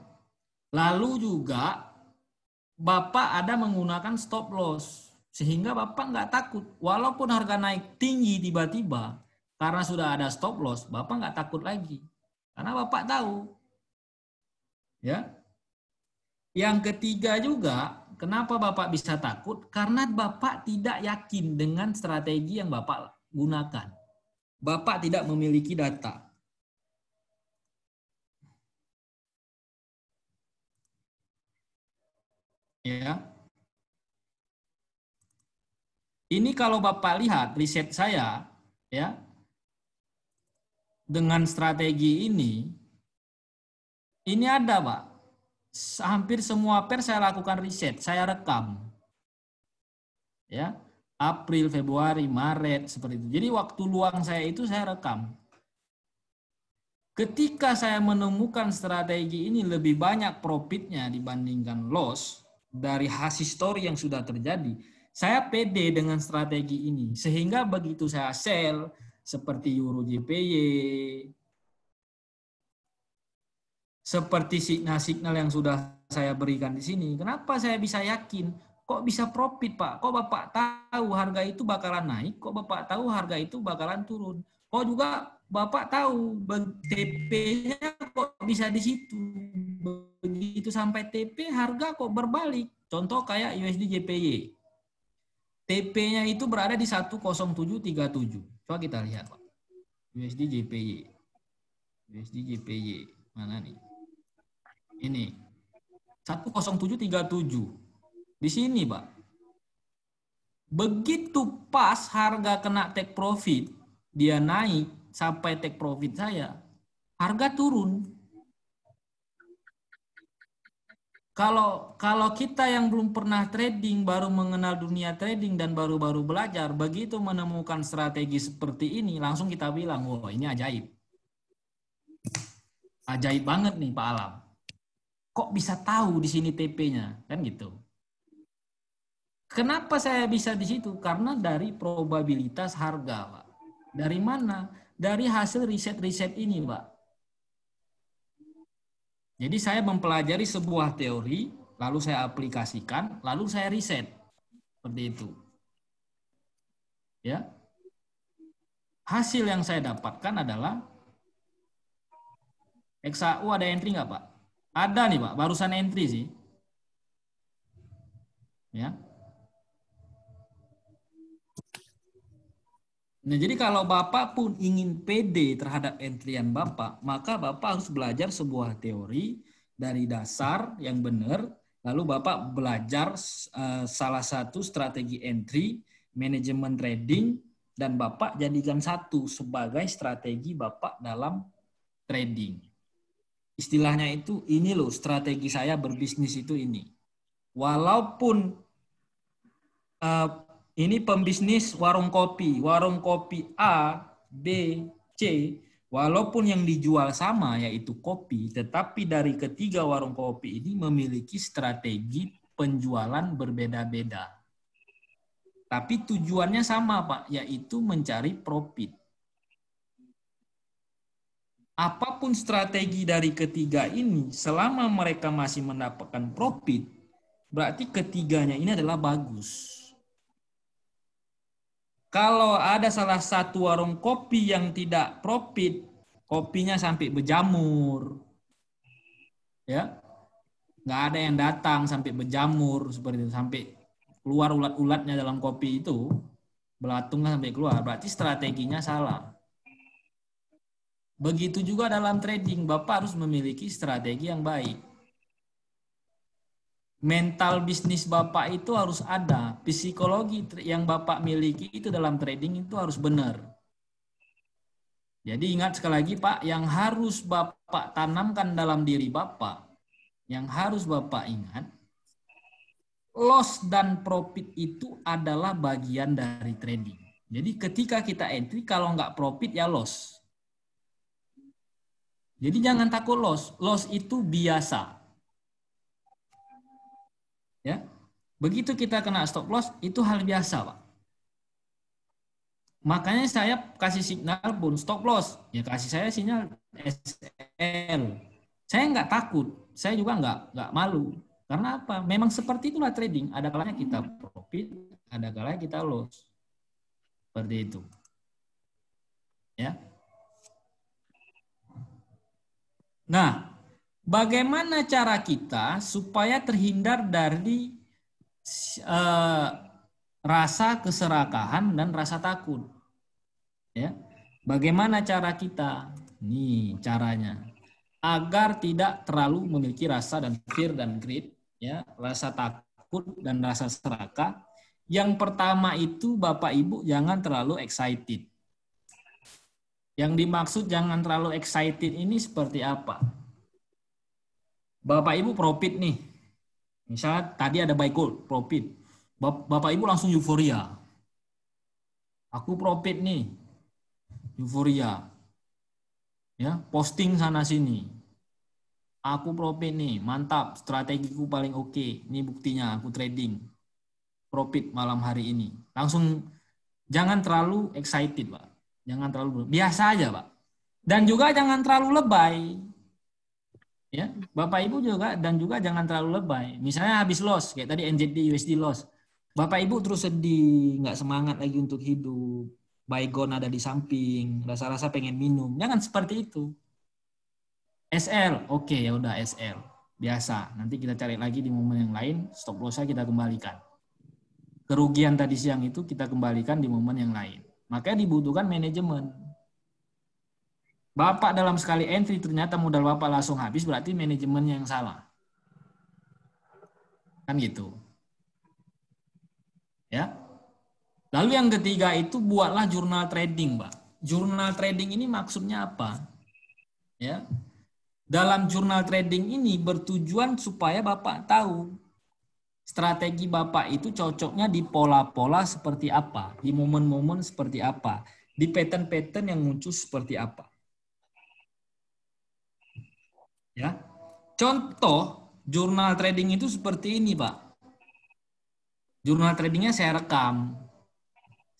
Lalu juga Bapak ada menggunakan stop loss sehingga Bapak nggak takut walaupun harga naik tinggi tiba-tiba karena sudah ada stop loss, Bapak nggak takut lagi karena Bapak tahu. Ya. Yang ketiga juga, kenapa Bapak bisa takut? Karena Bapak tidak yakin dengan strategi yang Bapak gunakan. Bapak tidak memiliki data. Ya. Ini kalau Bapak lihat riset saya, ya, dengan strategi ini ada, Pak. Hampir semua pair saya lakukan riset, saya rekam. Ya. April, Februari, Maret seperti itu. Jadi waktu luang saya itu saya rekam. Ketika saya menemukan strategi ini lebih banyak profitnya dibandingkan loss dari hasil story yang sudah terjadi, saya pede dengan strategi ini. Sehingga begitu saya sell seperti Euro JPY, seperti signal-signal yang sudah saya berikan di sini, kenapa saya bisa yakin? Kok bisa profit, Pak? Kok Bapak tahu harga itu bakalan naik? Kok Bapak tahu harga itu bakalan turun? Kok juga Bapak tahu TP-nya kok bisa di situ? Begitu sampai TP harga kok berbalik. Contoh kayak USD JPY. TP-nya itu berada di 10737. Coba kita lihat, Pak. USD JPY. USD JPY. Mana nih? Ini. 10737. Di sini, Pak. Begitu pas harga kena take profit, dia naik sampai take profit saya, harga turun. Kalau kita yang belum pernah trading, baru mengenal dunia trading dan baru-baru belajar, begitu menemukan strategi seperti ini, langsung kita bilang, wah ini ajaib. Ajaib banget nih Pak Alam. Kok bisa tahu di sini TP-nya? Kan gitu. Kenapa saya bisa di situ? Karena dari probabilitas harga, Pak. Dari mana? Dari hasil riset-riset ini, Pak. Jadi saya mempelajari sebuah teori, lalu saya aplikasikan, lalu saya riset. Seperti itu. Ya. Hasil yang saya dapatkan adalah XAU ada entry nggak, Pak? Ada nih, Pak. Barusan entry sih. Ya. Nah, jadi kalau Bapak pun ingin pede terhadap entrian Bapak, maka Bapak harus belajar sebuah teori dari dasar yang benar, Lalu Bapak belajar salah satu strategi entry, manajemen trading, dan Bapak jadikan satu sebagai strategi Bapak dalam trading. Istilahnya itu, ini loh strategi saya berbisnis itu ini. Walaupun ini pembisnis warung kopi A, B, C, walaupun yang dijual sama yaitu kopi, tetapi dari ketiga warung kopi ini memiliki strategi penjualan berbeda-beda. Tapi tujuannya sama, Pak, yaitu mencari profit. Apapun strategi dari ketiga ini, selama mereka masih mendapatkan profit, berarti ketiganya ini adalah bagus. Kalau ada salah satu warung kopi yang tidak profit, kopinya sampai berjamur, ya, nggak ada yang datang sampai berjamur seperti itu, sampai keluar ulat-ulatnya dalam kopi itu, belatungnya sampai keluar, berarti strateginya salah. Begitu juga dalam trading, Bapak harus memiliki strategi yang baik. Mental bisnis Bapak itu harus ada, psikologi yang Bapak miliki itu dalam trading itu harus benar. Jadi ingat sekali lagi Pak, yang harus Bapak tanamkan dalam diri Bapak, yang harus Bapak ingat, loss dan profit itu adalah bagian dari trading. Jadi ketika kita entry, kalau nggak profit ya loss. Jadi jangan takut loss, loss itu biasa. Ya, begitu kita kena stop loss, itu hal biasa Pak. Makanya saya kasih signal pun stop loss, ya kasih saya sinyal SL. Saya nggak takut, saya juga nggak malu. Karena apa? Memang seperti itulah trading. Ada kalanya kita profit, ada kalanya kita loss. Seperti itu. Ya. Nah, bagaimana cara kita supaya terhindar dari rasa keserakahan dan rasa takut? Ya. Bagaimana cara kita? Nih caranya. Agar tidak terlalu memiliki rasa dan fear dan greed, ya, rasa takut dan rasa serakah. Yang pertama itu Bapak Ibu jangan terlalu excited. Yang dimaksud jangan terlalu excited ini seperti apa? Bapak Ibu profit nih. Misalnya tadi ada buy call, profit. Bapak Ibu langsung euforia. Aku profit nih. Euforia. Ya, posting sana sini. Aku profit nih, mantap, strategiku paling oke. Ini buktinya aku trading. Profit malam hari ini. Langsung jangan terlalu excited, Pak. Jangan terlalu biasa aja, Pak. Dan juga jangan terlalu lebay. Ya, Bapak Ibu juga dan juga jangan terlalu lebay. Misalnya habis loss, kayak tadi NZD USD loss. Bapak Ibu terus sedih, nggak semangat lagi untuk hidup. Baygon ada di samping, rasa-rasa pengen minum. Jangan seperti itu. SL, oke ya udah SL. Biasa, nanti kita cari lagi di momen yang lain, stop loss-nya kita kembalikan. Kerugian tadi siang itu kita kembalikan di momen yang lain. Makanya dibutuhkan manajemen. Bapak dalam sekali entry ternyata modal Bapak langsung habis, berarti manajemennya yang salah. Kan gitu. Ya. Lalu yang ketiga itu buatlah jurnal trading, Pak. Jurnal trading ini maksudnya apa? Ya. Dalam jurnal trading ini bertujuan supaya Bapak tahu strategi Bapak itu cocoknya di pola-pola seperti apa, di momen-momen seperti apa, di pattern-pattern yang muncul seperti apa. Ya. Contoh jurnal trading itu seperti ini, Pak. Jurnal tradingnya saya rekam.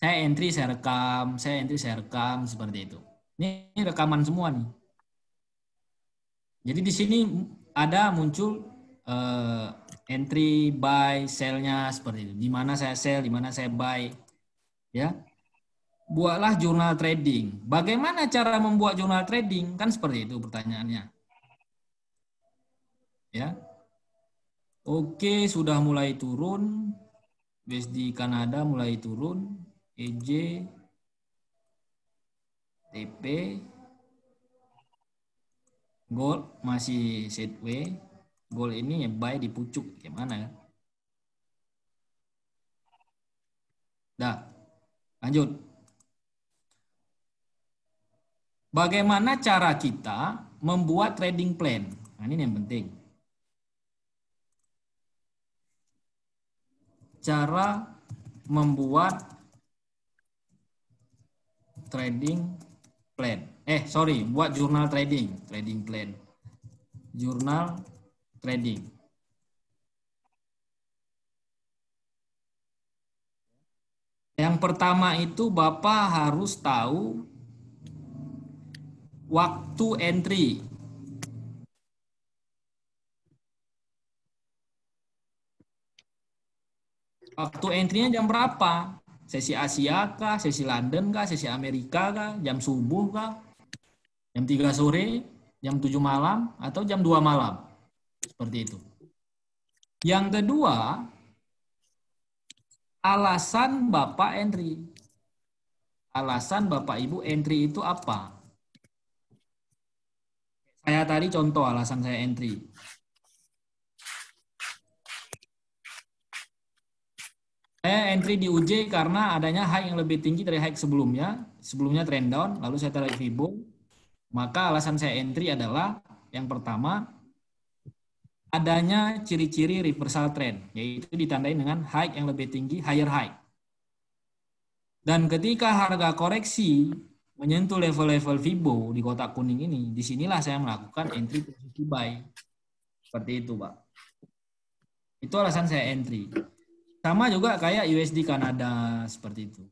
Saya entry, saya rekam, saya entry, saya rekam, seperti itu. Ini rekaman semua nih. Jadi di sini ada muncul entry, buy, sell-nya seperti itu. Di mana saya sell, di mana saya buy. Ya. Buatlah jurnal trading. Bagaimana cara membuat jurnal trading? Kan seperti itu pertanyaannya. Ya. Oke, sudah mulai turun. USD Kanada mulai turun. EJ, TP, Gold masih sideways. Gold ini buy di pucuk. Gimana ya? Dah, lanjut. Bagaimana cara kita membuat trading plan? Nah, ini yang penting. Cara membuat trading plan. Buat jurnal trading, trading plan. Jurnal trading. Yang pertama itu Bapak harus tahu waktu entry. Waktu entry-nya jam berapa? Sesi Asia kah, sesi London kah, sesi Amerika kah, jam subuh kah, jam 3 sore, jam 7 malam, atau jam 2 malam. Seperti itu. Yang kedua, alasan Bapak entry. Alasan Bapak Ibu entry itu apa? Saya tadi contoh alasan saya entry. Saya entry di UJ karena adanya high yang lebih tinggi dari high sebelumnya. Sebelumnya trend down, lalu saya tarik Fibo. Maka alasan saya entry adalah yang pertama, adanya ciri-ciri reversal trend, yaitu ditandai dengan high yang lebih tinggi, higher high. Dan ketika harga koreksi menyentuh level-level Fibo di kotak kuning ini, disinilah saya melakukan entry posisi buy. Seperti itu, Pak. Itu alasan saya entry. Sama juga kayak USD Kanada, seperti itu.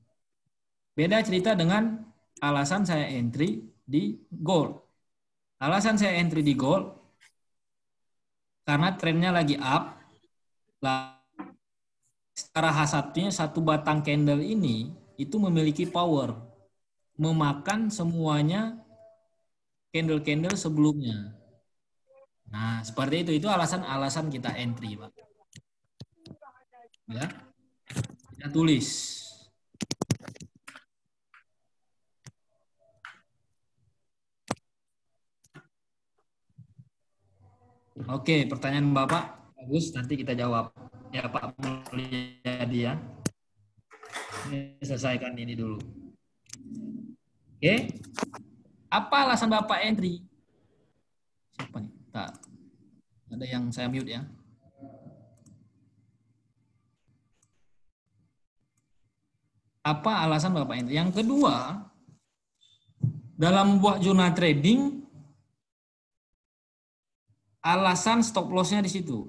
Beda cerita dengan alasan saya entry di gold. Alasan saya entry di gold karena trennya lagi up. Secara hasatnya satu batang candle ini itu memiliki power memakan semuanya candle-candle sebelumnya. Nah, seperti itu alasan-alasan kita entry, Pak. Ya. Kita tulis. Oke, pertanyaan Bapak bagus, nanti kita jawab. Ya, Pak Mulyadi ya. Ini selesaikan ini dulu. Oke. Apa alasan Bapak entry? Siapa nih? Tak. Ada yang saya mute ya. Apa alasan Bapak entry? Yang kedua, dalam membuat jurnal trading, alasan stop loss-nya di situ.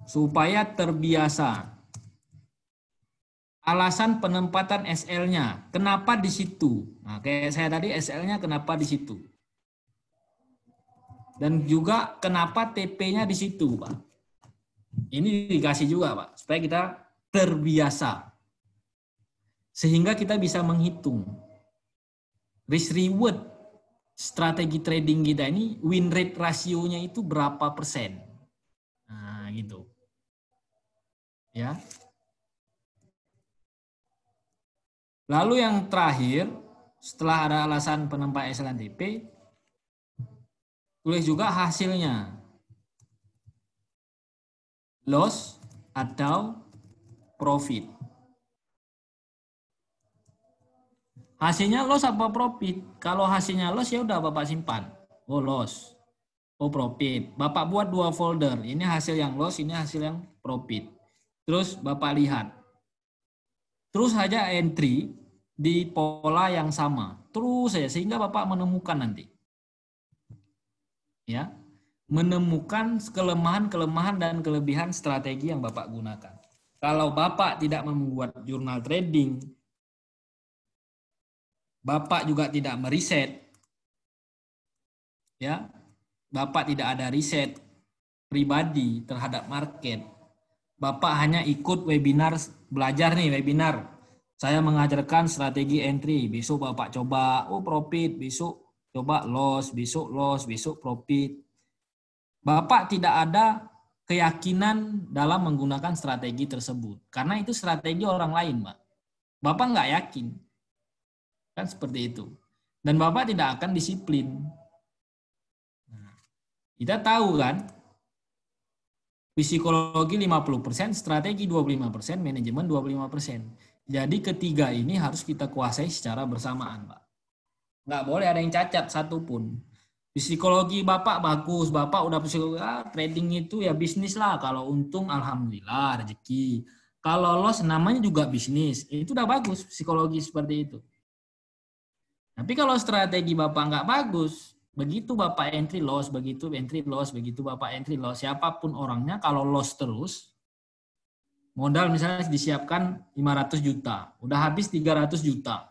Supaya terbiasa. Alasan penempatan SL-nya, kenapa di situ? Nah, kayak saya tadi SL-nya kenapa di situ? Dan juga kenapa TP-nya di situ, Pak? Ini dikasih juga, Pak, supaya kita terbiasa. Sehingga kita bisa menghitung risk reward strategi trading kita ini, win rate rasionya itu berapa persen. Nah, gitu. Ya. Lalu yang terakhir, setelah ada alasan penempatan SL dan TP, tulis juga hasilnya. Loss atau profit. Hasilnya loss apa profit? Kalau hasilnya loss ya udah Bapak simpan. Oh, loss. Oh, profit. Bapak buat 2 folder. Ini hasil yang loss, ini hasil yang profit. Terus Bapak lihat. Terus saja entry di pola yang sama. Terus saja sehingga Bapak menemukan nanti. Ya. Menemukan kelemahan-kelemahan dan kelebihan strategi yang Bapak gunakan. Kalau Bapak tidak membuat jurnal trading, Bapak juga tidak meriset, ya, Bapak tidak ada riset pribadi terhadap market, Bapak hanya ikut webinar, belajar nih webinar, saya mengajarkan strategi entry, besok Bapak coba, oh profit, besok coba loss, besok profit. Bapak tidak ada keyakinan dalam menggunakan strategi tersebut. Karena itu strategi orang lain, Pak. Bapak nggak yakin. Kan seperti itu. Dan Bapak tidak akan disiplin. Kita tahu kan, psikologi 50%, strategi 25%, manajemen 25%. Jadi ketiga ini harus kita kuasai secara bersamaan, Pak. Nggak boleh ada yang cacat satupun. Psikologi Bapak bagus, Bapak udah psikologi, trading itu ya bisnis lah. Kalau untung alhamdulillah rezeki. Kalau loss namanya juga bisnis, itu udah bagus psikologi seperti itu. Tapi kalau strategi Bapak nggak bagus, begitu Bapak entry loss, begitu entry loss, begitu Bapak entry loss, siapapun orangnya kalau loss terus, modal misalnya disiapkan 500 juta, udah habis 300 juta.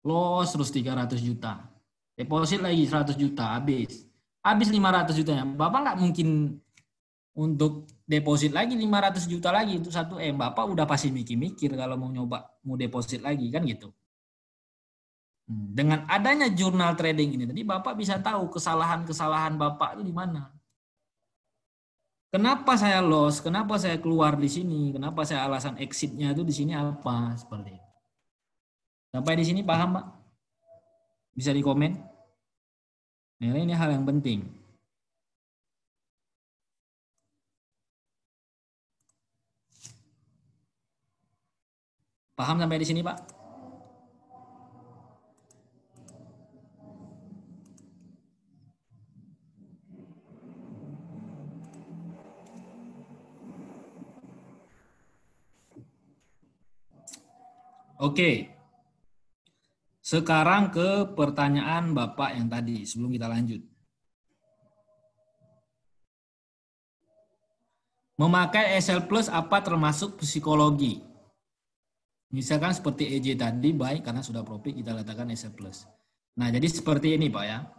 Loss terus 300 juta. Deposit lagi 100 juta, habis. Habis 500 jutanya. Bapak nggak mungkin untuk deposit lagi 500 juta lagi untuk 1M. Bapak udah pasti mikir-mikir kalau mau nyoba, mau deposit lagi, kan gitu. Dengan adanya jurnal trading ini tadi Bapak bisa tahu kesalahan-kesalahan Bapak itu di mana. Kenapa saya loss? Kenapa saya keluar di sini? Kenapa saya alasan exitnya itu di sini apa? Seperti itu. Sampai di sini paham, Pak? Bisa di komen. Nah, ini hal yang penting. Paham sampai di sini, Pak? Oke. Sekarang ke pertanyaan Bapak yang tadi sebelum kita lanjut. Memakai Excel Plus apa termasuk psikologi? Misalkan seperti EJ tadi baik karena sudah profit kita letakkan Excel Plus. Nah, jadi seperti ini Pak ya.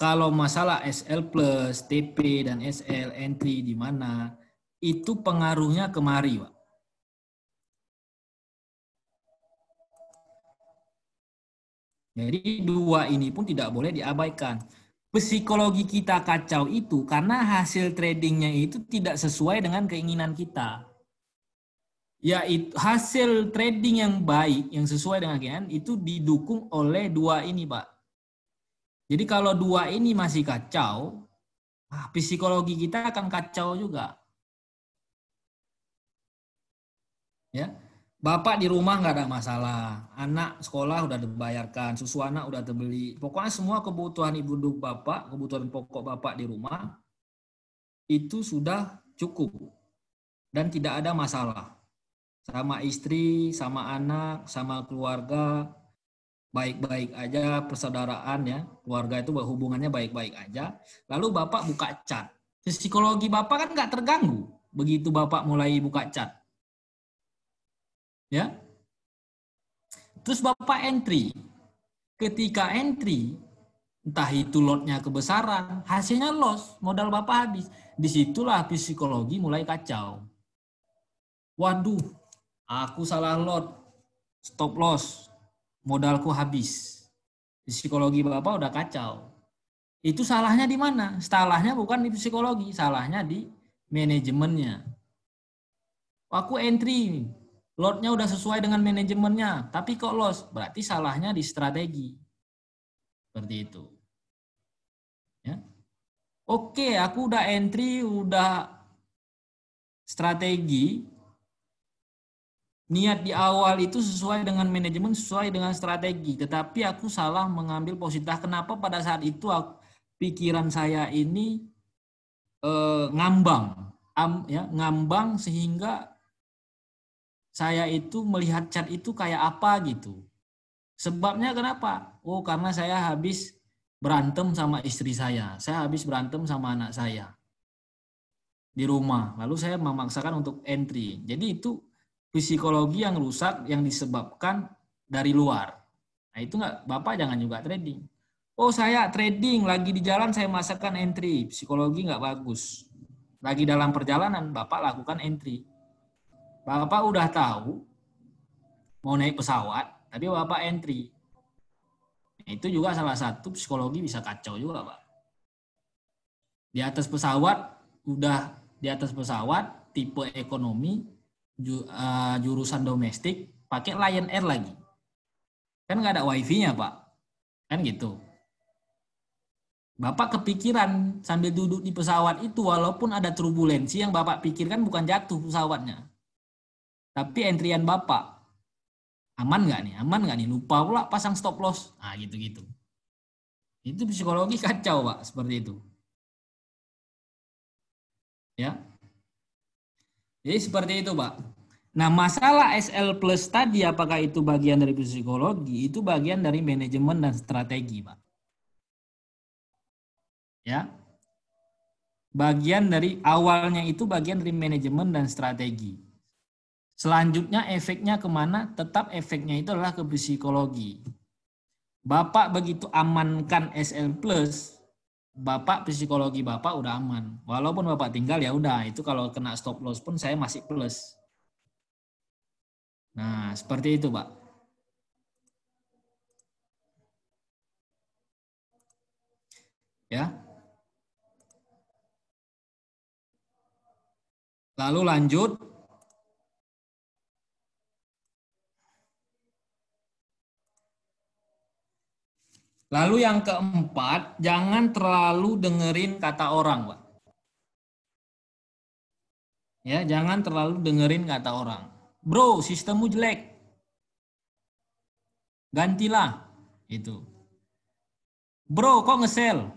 Kalau masalah SL Plus, TP dan SL entry di mana itu pengaruhnya kemari, Pak. Jadi dua ini pun tidak boleh diabaikan. Psikologi kita kacau itu karena hasil tradingnya itu tidak sesuai dengan keinginan kita. Yaitu hasil trading yang baik, yang sesuai dengan keinginan itu didukung oleh dua ini, Pak. Jadi kalau dua ini masih kacau, psikologi kita akan kacau juga. Ya, Bapak di rumah nggak ada masalah, anak sekolah udah dibayarkan, susu anak udah terbeli, pokoknya semua kebutuhan ibu Bapak, kebutuhan pokok Bapak di rumah itu sudah cukup dan tidak ada masalah. Sama istri, sama anak, sama keluarga, baik-baik aja, persaudaraan ya, keluarga itu hubungannya baik-baik aja. Lalu Bapak buka chat, psikologi Bapak kan nggak terganggu begitu Bapak mulai buka chat. Ya, terus Bapak entry. Ketika entry, entah itu lotnya kebesaran, hasilnya loss, modal Bapak habis. Disitulah psikologi mulai kacau. Waduh, aku salah lot, stop loss, modalku habis. Psikologi Bapak udah kacau. Itu salahnya di mana? Salahnya bukan di psikologi, salahnya di manajemennya. Aku entry, lotnya udah sesuai dengan manajemennya, tapi kok loss? Berarti salahnya di strategi. Seperti itu. Ya. Oke, aku udah entry, udah strategi. Niat di awal itu sesuai dengan manajemen, sesuai dengan strategi. Tetapi aku salah mengambil posisi. Kenapa pada saat itu pikiran saya ini ngambang, ngambang sehingga saya itu melihat chart itu kayak apa gitu. Sebabnya kenapa? Oh, karena saya habis berantem sama istri saya habis berantem sama anak saya di rumah. Lalu saya memaksakan untuk entry. Jadi itu psikologi yang rusak yang disebabkan dari luar. Nah itu nggak, Bapak jangan juga trading. Oh saya trading, lagi di jalan saya masukkan entry. Psikologi nggak bagus. Lagi dalam perjalanan, Bapak lakukan entry. Bapak udah tahu mau naik pesawat, tapi Bapak entry. Nah, itu juga salah satu psikologi bisa kacau juga, Pak. Di atas pesawat, tipe ekonomi, jurusan domestik, pakai Lion Air lagi. Kan nggak ada wifi-nya, Pak. Kan gitu. Bapak kepikiran sambil duduk di pesawat itu, walaupun ada turbulensi, yang Bapak pikirkan bukan jatuh pesawatnya, tapi entrian Bapak. Aman nggak nih? Aman nggak nih? Lupa pula pasang stop loss. Nah, gitu-gitu. Itu psikologi kacau, Pak, seperti itu. Ya. Jadi seperti itu, Pak. Nah, masalah SL plus tadi, apakah itu bagian dari psikologi? Itu bagian dari manajemen dan strategi, Pak. Ya. Bagian dari awalnya itu bagian dari manajemen dan strategi. Selanjutnya efeknya kemana? Tetap efeknya itu adalah ke psikologi. Bapak begitu amankan SL plus, Bapak psikologi Bapak udah aman. Walaupun Bapak tinggal ya udah, itu kalau kena stop loss pun saya masih plus. Nah, seperti itu, Pak. Ya. Lalu lanjut. Lalu yang keempat, jangan terlalu dengerin kata orang, Pak. Ya, jangan terlalu dengerin kata orang. Bro, sistemmu jelek. Gantilah. Itu. Bro, kok ngesel?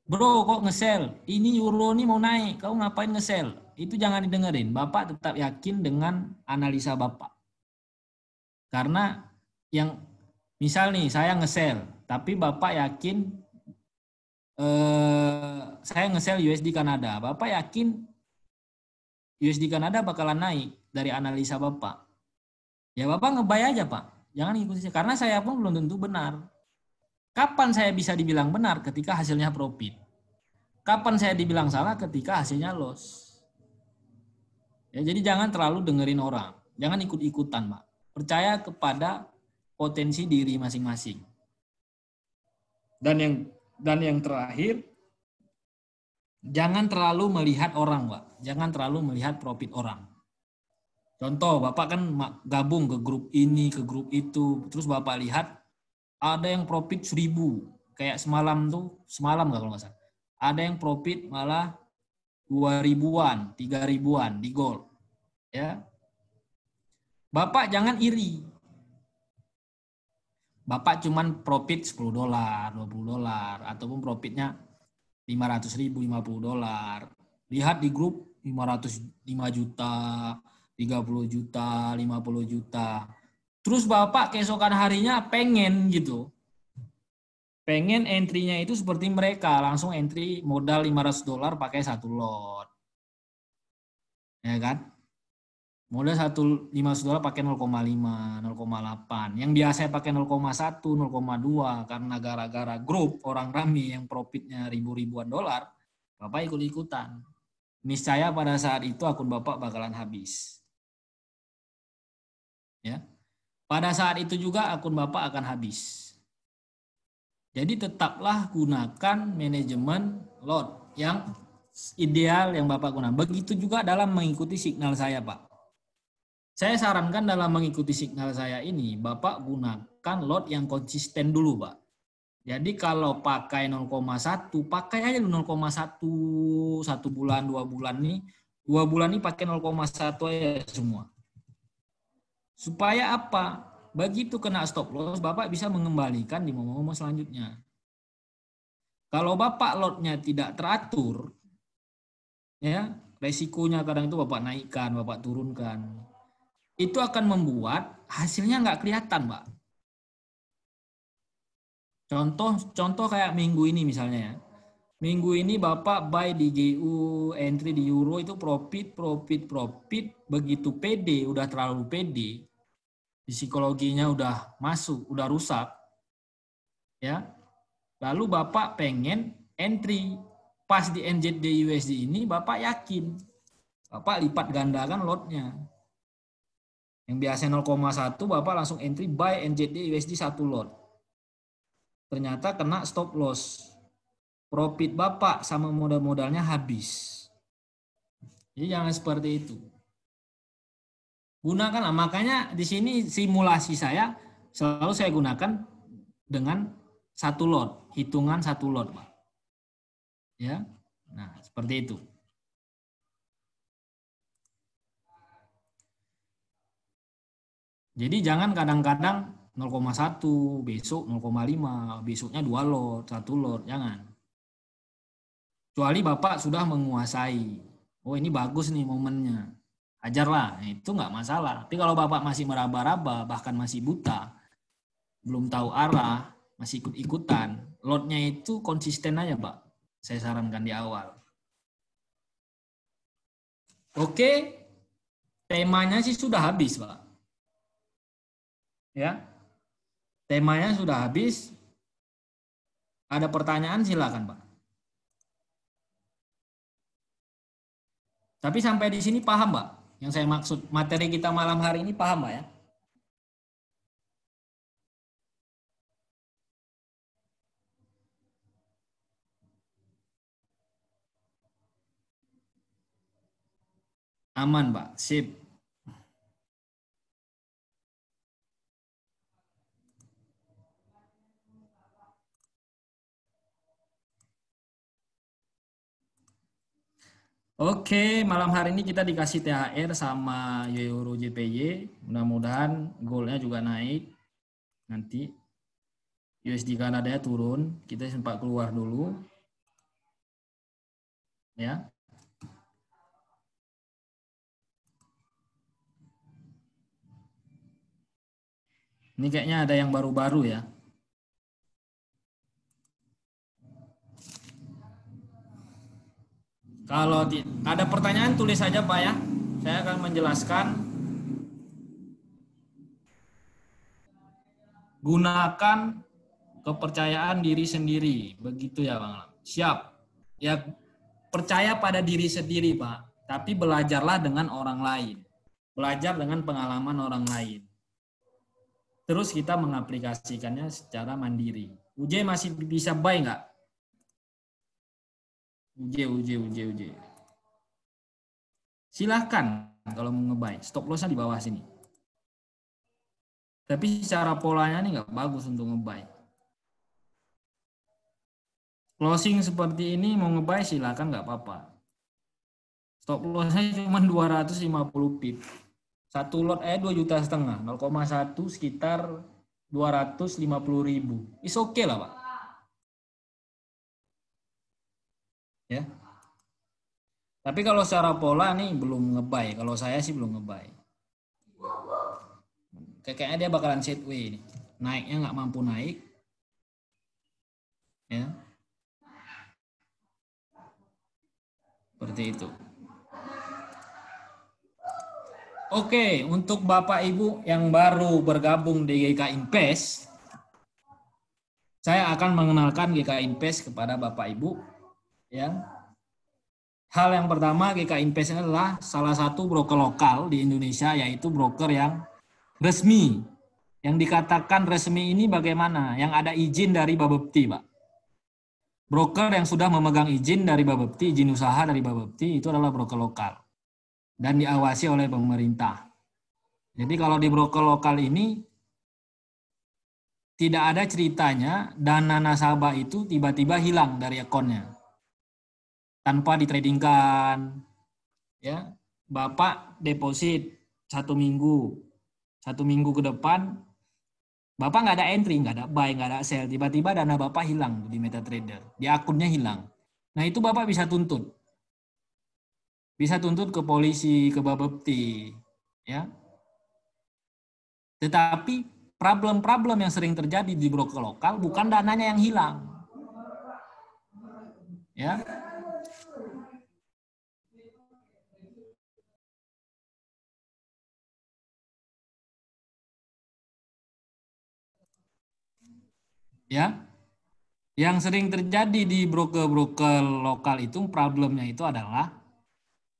Bro, kok ngesel? Ini euro nih mau naik, kau ngapain ngesel? Itu jangan didengerin. Bapak tetap yakin dengan analisa Bapak. Karena yang misal nih saya ngesel, tapi Bapak yakin saya ngesel USD Kanada. Bapak yakin USD Kanada bakalan naik dari analisa Bapak. Ya Bapak ngebay aja, Pak. Jangan ikuti, karena saya pun belum tentu benar. Kapan saya bisa dibilang benar? Ketika hasilnya profit. Kapan saya dibilang salah? Ketika hasilnya loss. Ya, jadi jangan terlalu dengerin orang. Jangan ikut-ikutan, Pak. Percaya kepada potensi diri masing-masing. Dan yang terakhir, jangan terlalu melihat orang, Pak. Jangan terlalu melihat profit orang. Contoh, Bapak kan gabung ke grup ini, ke grup itu. Terus Bapak lihat ada yang profit 1.000. Kayak semalam kalau nggak salah. Ada yang profit malah 2.000-an, 3.000-an di gold. Ya. Bapak jangan iri. Bapak cuman profit $10, $20, ataupun profitnya 500.000, $50. Lihat di grup 505 juta, 30 juta, 50 juta. Terus Bapak keesokan harinya pengen gitu. Pengen entry-nya itu seperti mereka, langsung entry modal $500 pakai satu lot. Ya kan? Modal $500 pakai 0,5, 0,8. Yang biasa pakai 0,1, 0,2 karena gara-gara grup orang rame yang profitnya ribuan dolar, Bapak ikut-ikutan. Niscaya pada saat itu akun Bapak bakalan habis. Ya. Pada saat itu juga akun Bapak akan habis. Jadi tetaplah gunakan manajemen lot yang ideal yang Bapak gunakan. Begitu juga dalam mengikuti signal saya, Pak. Saya sarankan dalam mengikuti signal saya ini, Bapak gunakan lot yang konsisten dulu, Pak. Jadi kalau pakai 0,1, pakai aja 0,1, 1 bulan, 2 bulan nih. 2 bulan ini pakai 0,1 aja semua. Supaya apa? Begitu kena stop loss, Bapak bisa mengembalikan di momen-momen selanjutnya. Kalau Bapak lotnya tidak teratur, ya resikonya kadang itu Bapak naikkan, Bapak turunkan. Itu akan membuat hasilnya nggak kelihatan, Pak. Contoh kayak minggu ini misalnya ya. Minggu ini Bapak buy di GU, entry di Euro itu profit, begitu pede, udah terlalu pede, psikologinya udah masuk, udah rusak. Ya. Lalu Bapak pengen entry pas di NZD USD ini, Bapak yakin. Bapak lipat gandakan lotnya. Yang biasanya 0,1 Bapak langsung entry buy NZD USD 1 lot. Ternyata kena stop loss. Profit Bapak sama modal-modalnya habis. Jadi jangan seperti itu. Gunakan, makanya di sini simulasi saya selalu saya gunakan dengan satu lot, hitungan satu lot, Pak. Ya. Nah, seperti itu. Jadi jangan kadang-kadang 0,1, besok 0,5, besoknya 2 lot, 1 lot, jangan. Kecuali Bapak sudah menguasai. Oh, ini bagus nih momennya. Ajarlah, nah, itu nggak masalah. Tapi kalau Bapak masih meraba-raba, bahkan masih buta, belum tahu arah, masih ikut-ikutan, lotnya itu konsisten aja, Pak. Saya sarankan di awal. Oke, temanya sih sudah habis, Pak. Ya, temanya sudah habis. Ada pertanyaan silakan, Pak. Tapi sampai di sini paham, Pak? Yang saya maksud materi kita malam hari ini paham, Pak ya? Aman, Pak. Sip. Oke, malam hari ini kita dikasih THR sama Euro JPY. Mudah-mudahan goalnya juga naik. Nanti USD Kanada turun. Kita sempat keluar dulu. Ya. Ini kayaknya ada yang baru-baru ya. Kalau ada pertanyaan tulis saja, Pak ya. Saya akan menjelaskan. Gunakan kepercayaan diri sendiri. Begitu ya, Bang. Siap. Ya, percaya pada diri sendiri, Pak. Tapi belajarlah dengan orang lain. Belajar dengan pengalaman orang lain. Terus kita mengaplikasikannya secara mandiri. UJ masih bisa buy nggak? UJ. Silahkan kalau mau nge-buy. Stop loss-nya di bawah sini. Tapi secara polanya ini nggak bagus untuk nge-buy. Closing seperti ini mau nge-buy silahkan nggak apa-apa. Stop loss-nya cuma 250 pip. Satu lot 2,5 juta, 0,1 sekitar 250.000. Is oke lah, Pak. Ya. Tapi kalau secara pola nih belum nge-buy. Kalau saya sih belum nge-buy. Kayaknya dia bakalan sideways nih. Naiknya nggak mampu naik. Ya. Seperti itu. Oke, untuk Bapak Ibu yang baru bergabung di GK Invest, saya akan mengenalkan GK Invest kepada Bapak Ibu. Ya. Hal yang pertama, GK Invest adalah salah satu broker lokal di Indonesia, yaitu broker yang resmi. Yang dikatakan resmi ini bagaimana? Yang ada izin dari Bapepti, Pak. Broker yang sudah memegang izin dari Bapepti, izin usaha dari Bapepti, itu adalah broker lokal. Dan diawasi oleh pemerintah. Jadi kalau di broker lokal ini, tidak ada ceritanya dana nasabah itu tiba-tiba hilang dari akunnya. Tanpa ditradingkan. Ya, Bapak deposit 1 minggu. 1 minggu ke depan, Bapak nggak ada entry, nggak ada buy, nggak ada sell. Tiba-tiba dana Bapak hilang di MetaTrader. Di akunnya hilang. Nah itu Bapak bisa tuntut. Bisa tuntut ke polisi, ke Bapepti. Ya. Tetapi problem-problem yang sering terjadi di broker lokal bukan dananya yang hilang. Ya. Ya. Yang sering terjadi di broker-broker lokal itu problemnya itu adalah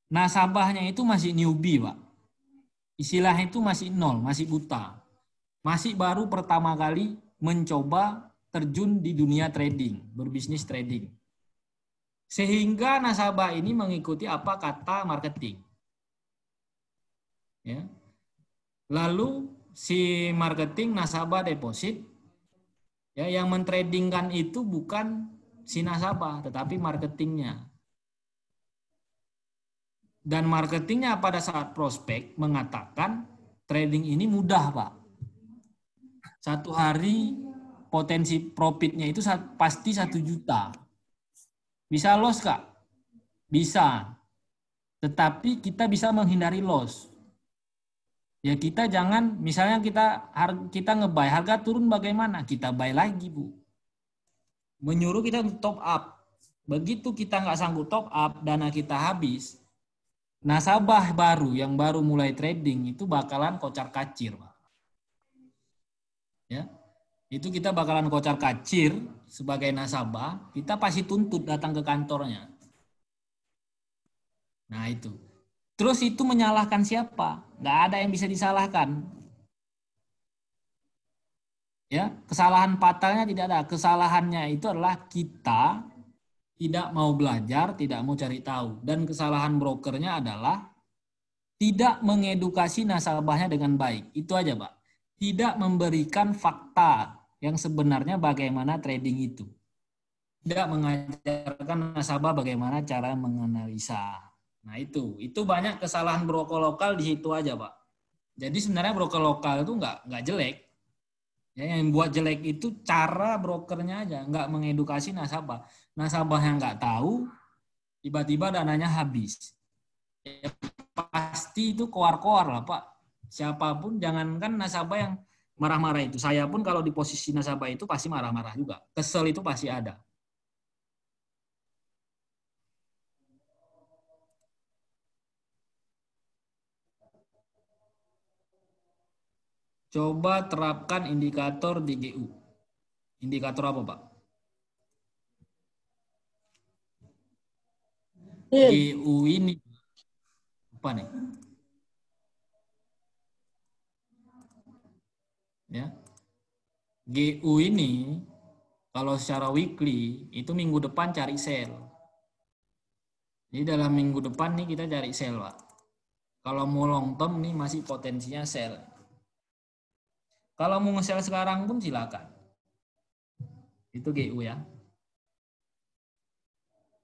nasabahnya itu masih newbie, Pak. Istilahnya itu masih nol, masih buta. Masih baru pertama kali mencoba terjun di dunia trading, berbisnis trading. Sehingga nasabah ini mengikuti apa kata marketing. Ya. Lalu si marketing nasabah deposit Ya, yang mentradingkan itu bukan si nasabah, tetapi marketingnya. Dan marketingnya pada saat prospek mengatakan trading ini mudah, Pak. Satu hari potensi profitnya itu pasti 1 juta. Bisa loss, Kak? Bisa. Tetapi kita bisa menghindari loss. Ya kita jangan, misalnya kita nge-buy, harga turun bagaimana? Kita buy lagi, Bu. Menyuruh kita untuk top up. Begitu kita nggak sanggup top up, dana kita habis, nasabah baru yang baru mulai trading itu bakalan kocar kacir, Pak. Ya, itu kita bakalan kocar kacir sebagai nasabah, kita pasti tuntut datang ke kantornya. Nah itu. Terus itu menyalahkan siapa? Nggak ada yang bisa disalahkan. Ya, kesalahan fatalnya tidak ada. Kesalahannya itu adalah kita tidak mau belajar, tidak mau cari tahu. Dan kesalahan brokernya adalah tidak mengedukasi nasabahnya dengan baik. Itu aja, Pak. Tidak memberikan fakta yang sebenarnya bagaimana trading itu. Tidak mengajarkan nasabah bagaimana cara menganalisa. Nah itu banyak kesalahan broker lokal di situ aja, Pak. Jadi sebenarnya broker lokal itu nggak jelek. Ya, yang buat jelek itu cara brokernya aja, nggak mengedukasi nasabah. Nasabah yang nggak tahu, tiba-tiba dananya habis. Ya, pasti itu koar-koar lah, Pak. Siapapun, jangankan nasabah yang marah-marah itu. Saya pun kalau di posisi nasabah itu pasti marah-marah juga. Kesel itu pasti ada. Coba terapkan indikator di GU. Indikator apa, Pak? GU ini apa nih? Ya. GU ini kalau secara weekly itu minggu depan cari sell. Jadi dalam minggu depan nih kita cari sell, Pak. Kalau mau long term nih masih potensinya sell. Kalau mau nge-sell sekarang pun silakan. Itu GU ya.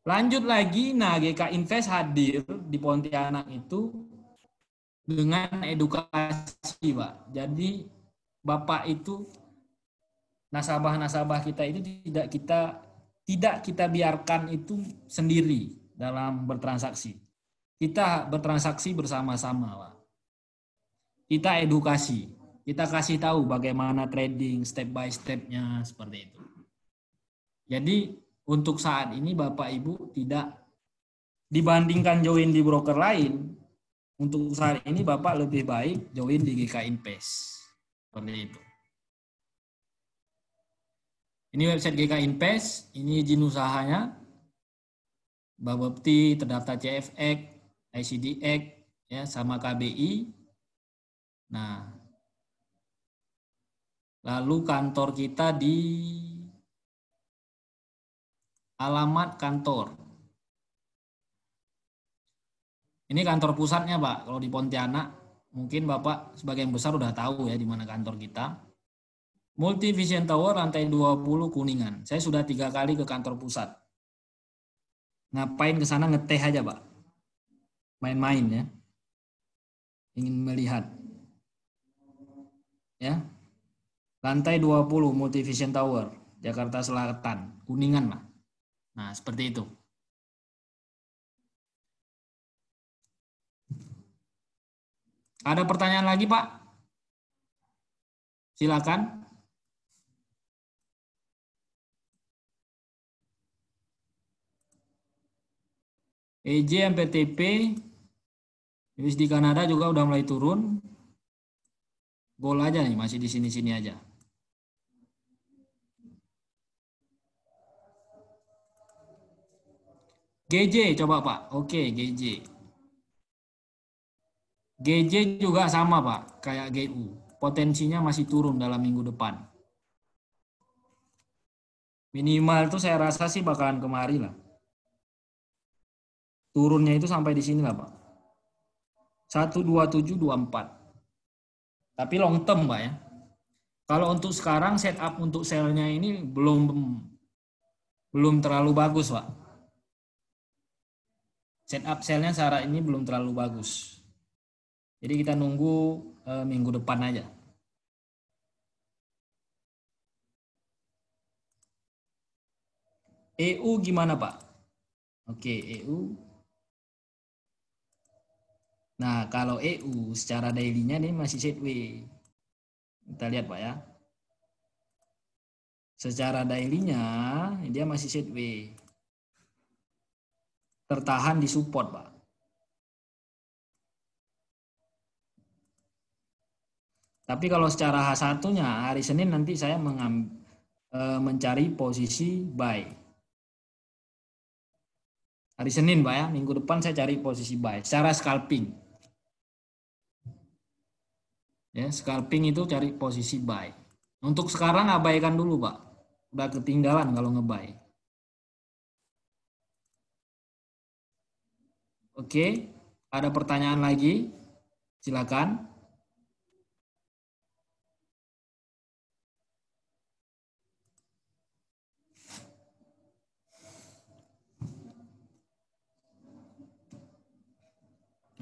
Lanjut lagi, nah GK Invest hadir di Pontianak itu dengan edukasi, Pak. Jadi Bapak itu nasabah-nasabah kita itu tidak kita biarkan itu sendiri dalam bertransaksi. Kita bertransaksi bersama-sama, Pak. Kita edukasi, kita kasih tahu bagaimana trading step by step-nya seperti itu. Jadi untuk saat ini Bapak Ibu tidak dibandingkan join di broker lain, untuk saat ini Bapak lebih baik join di GK Invest. Seperti itu. Ini website GK Invest, ini izin usahanya. Bapepti terdaftar CFX, ICDX, ya, sama KBI. Nah, lalu kantor kita di alamat kantor. Ini kantor pusatnya, Pak. Kalau di Pontianak, mungkin Bapak sebagian besar udah tahu ya di mana kantor kita. Multivision Tower lantai 20 Kuningan. Saya sudah 3 kali ke kantor pusat. Ngapain ke sana, ngeteh aja, Pak. Main-main ya. Ingin melihat. Ya. Lantai 20 Multivision Tower, Jakarta Selatan, Kuningan lah. Nah, seperti itu. Ada pertanyaan lagi, Pak? Silakan. EJ MPTP USD Kanada juga udah mulai turun. Gol aja nih, masih di sini-sini aja. GJ coba, Pak. Oke, GJ. GJ juga sama, Pak, kayak GU. Potensinya masih turun dalam minggu depan. Minimal tuh saya rasa sih bakalan kemari lah. Turunnya itu sampai di sini lah, Pak. 12724. Tapi long term, Pak ya. Kalau untuk sekarang setup untuk selnya ini belum terlalu bagus, Pak. Setup selnya saat ini belum terlalu bagus. Jadi kita nunggu minggu depan aja. EU gimana, Pak? Oke, EU. Nah, kalau EU secara daily-nya ini masih sideways. Kita lihat, Pak ya. Secara daily-nya dia masih sideways. Tertahan di support, Pak. Tapi kalau secara H1-nya hari Senin nanti saya mencari posisi buy. Hari Senin, Pak ya, minggu depan saya cari posisi buy secara scalping. Ya, scalping itu cari posisi buy. Untuk sekarang abaikan dulu, Pak. Udah ketinggalan kalau ngebuy. Oke, ada pertanyaan lagi? Silakan.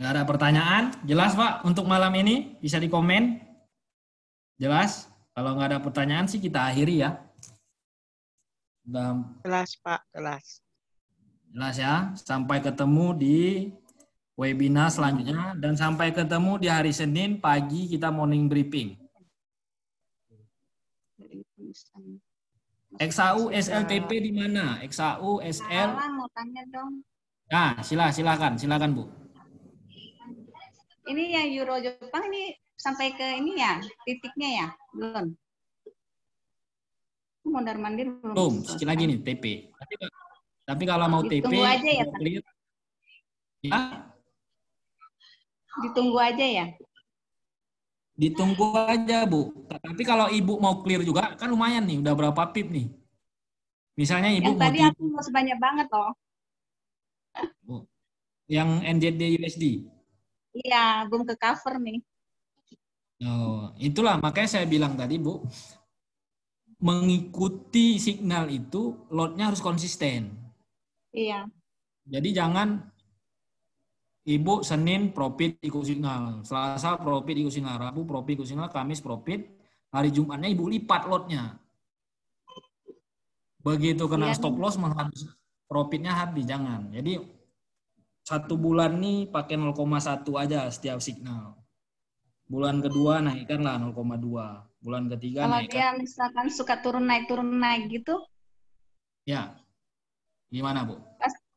Nggak ada pertanyaan? Jelas, Pak, untuk malam ini? Bisa dikomen? Jelas? Kalau nggak ada pertanyaan sih kita akhiri ya. Jelas, Pak, jelas. Jelas ya. Sampai ketemu di webinar selanjutnya. Dan sampai ketemu di hari Senin pagi kita morning briefing. XAU SLTP di mana? XAU SL. Mau tanya dong. Nah, silakan Bu. Ini yang Euro Jepang ini sampai ke ini ya, titiknya ya? Belum. Mondar mandir belum. Sekali lagi nih TP. Tapi kalau mau TP aja ya, clear. Ya. Ditunggu aja ya. Ditunggu aja, Bu. Tapi kalau Ibu mau clear juga, kan lumayan nih, udah berapa pip nih. Misalnya Ibu yang tadi aku mau sebanyak banget loh. Yang NZD USD. Iya, belum ke cover nih. Oh, itulah makanya saya bilang tadi, Bu, mengikuti signal itu lotnya harus konsisten. Iya. Jadi jangan Ibu Senin profit ikut signal, Selasa profit ikut signal, Rabu profit ikut signal, Kamis profit, hari Jumatnya Ibu lipat lotnya. Begitu kena stop loss harus profitnya habis, jangan. Jadi 1 bulan nih pakai 0,1 aja setiap signal. Bulan kedua naikkanlah 0,2. Bulan ketiga kalau naikkan. dia misalkan suka turun naik gitu. Ya. Gimana, Bu?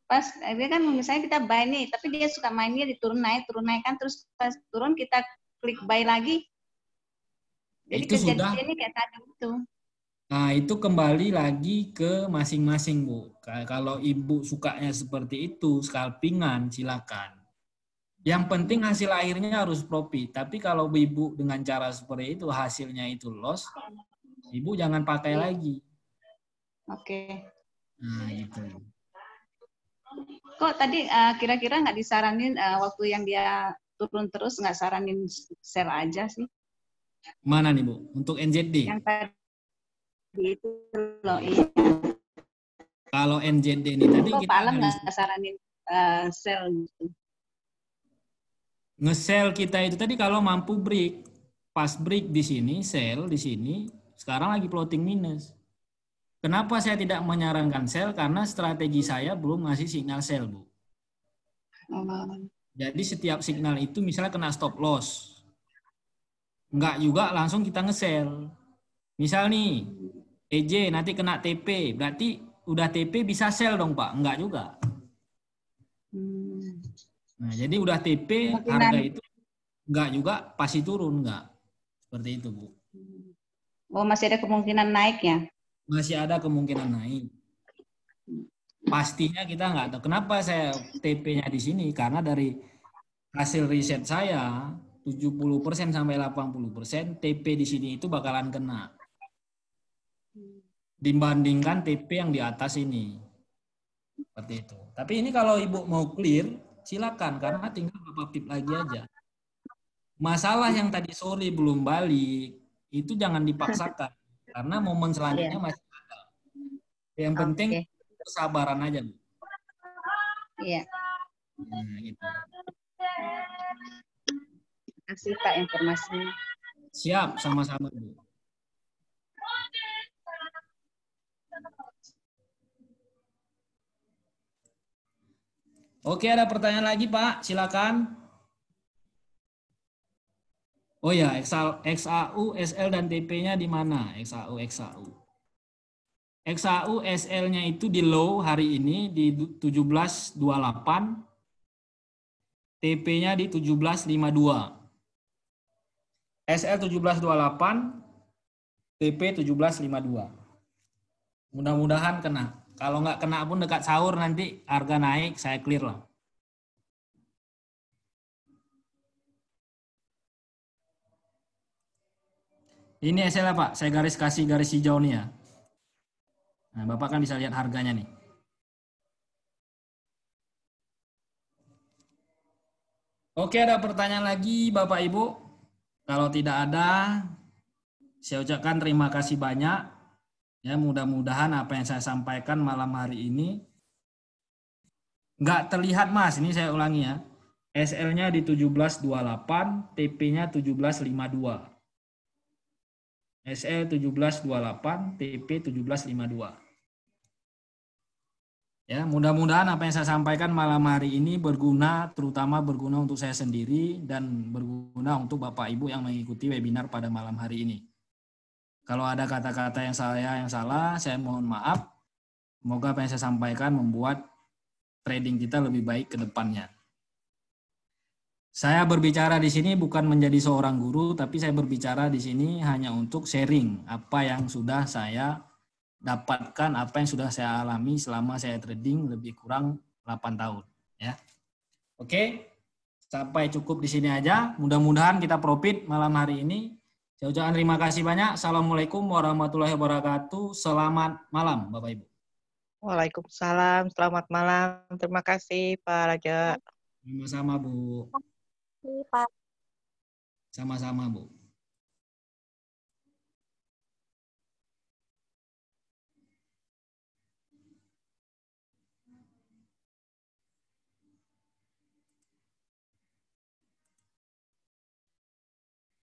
Pas dia kan misalnya kita buy nih, tapi dia suka mainnya di turun naik kan, terus pas turun kita klik buy lagi. Jadi itu sudah. Ini kayak tadi itu. Nah, itu kembali lagi ke masing-masing, Bu. Kalau Ibu sukanya seperti itu, scalpingan, silakan. Yang penting hasil akhirnya harus profit. Tapi kalau Ibu dengan cara seperti itu, hasilnya itu loss, Ibu jangan pakai lagi. Oke. Nah, gitu. Kok tadi kira-kira nggak disaranin waktu yang dia turun terus, nggak saranin sell aja sih? Mana nih, Bu? Untuk NZD? Yang tadi itu loh, iya. Kalau NZD ini tadi kok kita Pak Alam nggak saranin sell gitu? Nge-sell kita itu tadi kalau mampu break. Pas break di sini, sell di sini, sekarang lagi floating minus. Kenapa saya tidak menyarankan sell? Karena strategi saya belum ngasih signal sell, Bu. Jadi setiap signal itu misalnya kena stop loss. Enggak juga langsung kita nge-sell. Misal nih, EJ nanti kena TP, berarti udah TP bisa sell dong, Pak? Enggak juga. Nah, jadi udah TP, harga itu enggak juga pasti turun, enggak. Seperti itu, Bu. Oh, masih ada kemungkinan naik ya? Masih ada kemungkinan naik. Pastinya kita nggak tahu. Kenapa saya TP-nya di sini? Karena dari hasil riset saya 70% sampai 80% TP di sini itu bakalan kena. Dibandingkan TP yang di atas ini. Seperti itu. Tapi ini kalau Ibu mau clear, silakan karena tinggal beberapa pip lagi aja. Masalah yang tadi sore belum balik, itu jangan dipaksakan. Karena momen selanjutnya masih ada. Yang penting kesabaran aja, Bu. Iya. Nah, gitu. Kasih Pak informasinya. Siap, sama-sama, Bu. Oke, ada pertanyaan lagi, Pak? Silakan. Oh ya, XAU, SL, dan TP-nya di mana? XAU, XAU. XAU, SL-nya itu di low hari ini di 1728, TP-nya di 1752. SL 1728, TP 1752. Mudah-mudahan kena. Kalau nggak kena pun dekat sahur nanti harga naik, saya clear lah. Ini SL Pak, saya kasih garis hijau nih ya. Nah, Bapak kan bisa lihat harganya nih. Oke, ada pertanyaan lagi Bapak Ibu? Kalau tidak ada, saya ucapkan terima kasih banyak. Ya, mudah-mudahan apa yang saya sampaikan malam hari ini nggak terlihat Mas, ini saya ulangi ya. SL-nya di 1728, TP-nya 1752. SL 1728, TP 1752. Ya, mudah-mudahan apa yang saya sampaikan malam hari ini berguna, terutama berguna untuk saya sendiri dan berguna untuk Bapak Ibu yang mengikuti webinar pada malam hari ini. Kalau ada kata-kata yang salah, saya mohon maaf. Semoga apa yang saya sampaikan membuat trading kita lebih baik ke depannya. Saya berbicara di sini bukan menjadi seorang guru, tapi saya berbicara di sini hanya untuk sharing apa yang sudah saya dapatkan, apa yang sudah saya alami selama saya trading lebih kurang 8 tahun. Ya. Oke, sampai cukup di sini aja. Mudah-mudahan kita profit malam hari ini. Saya ucapkan terima kasih banyak. Assalamualaikum warahmatullahi wabarakatuh. Selamat malam, Bapak Ibu. Waalaikumsalam, selamat malam. Terima kasih, Pak Raja. Sama-sama, Bu. Pak. Sama-sama, Bu.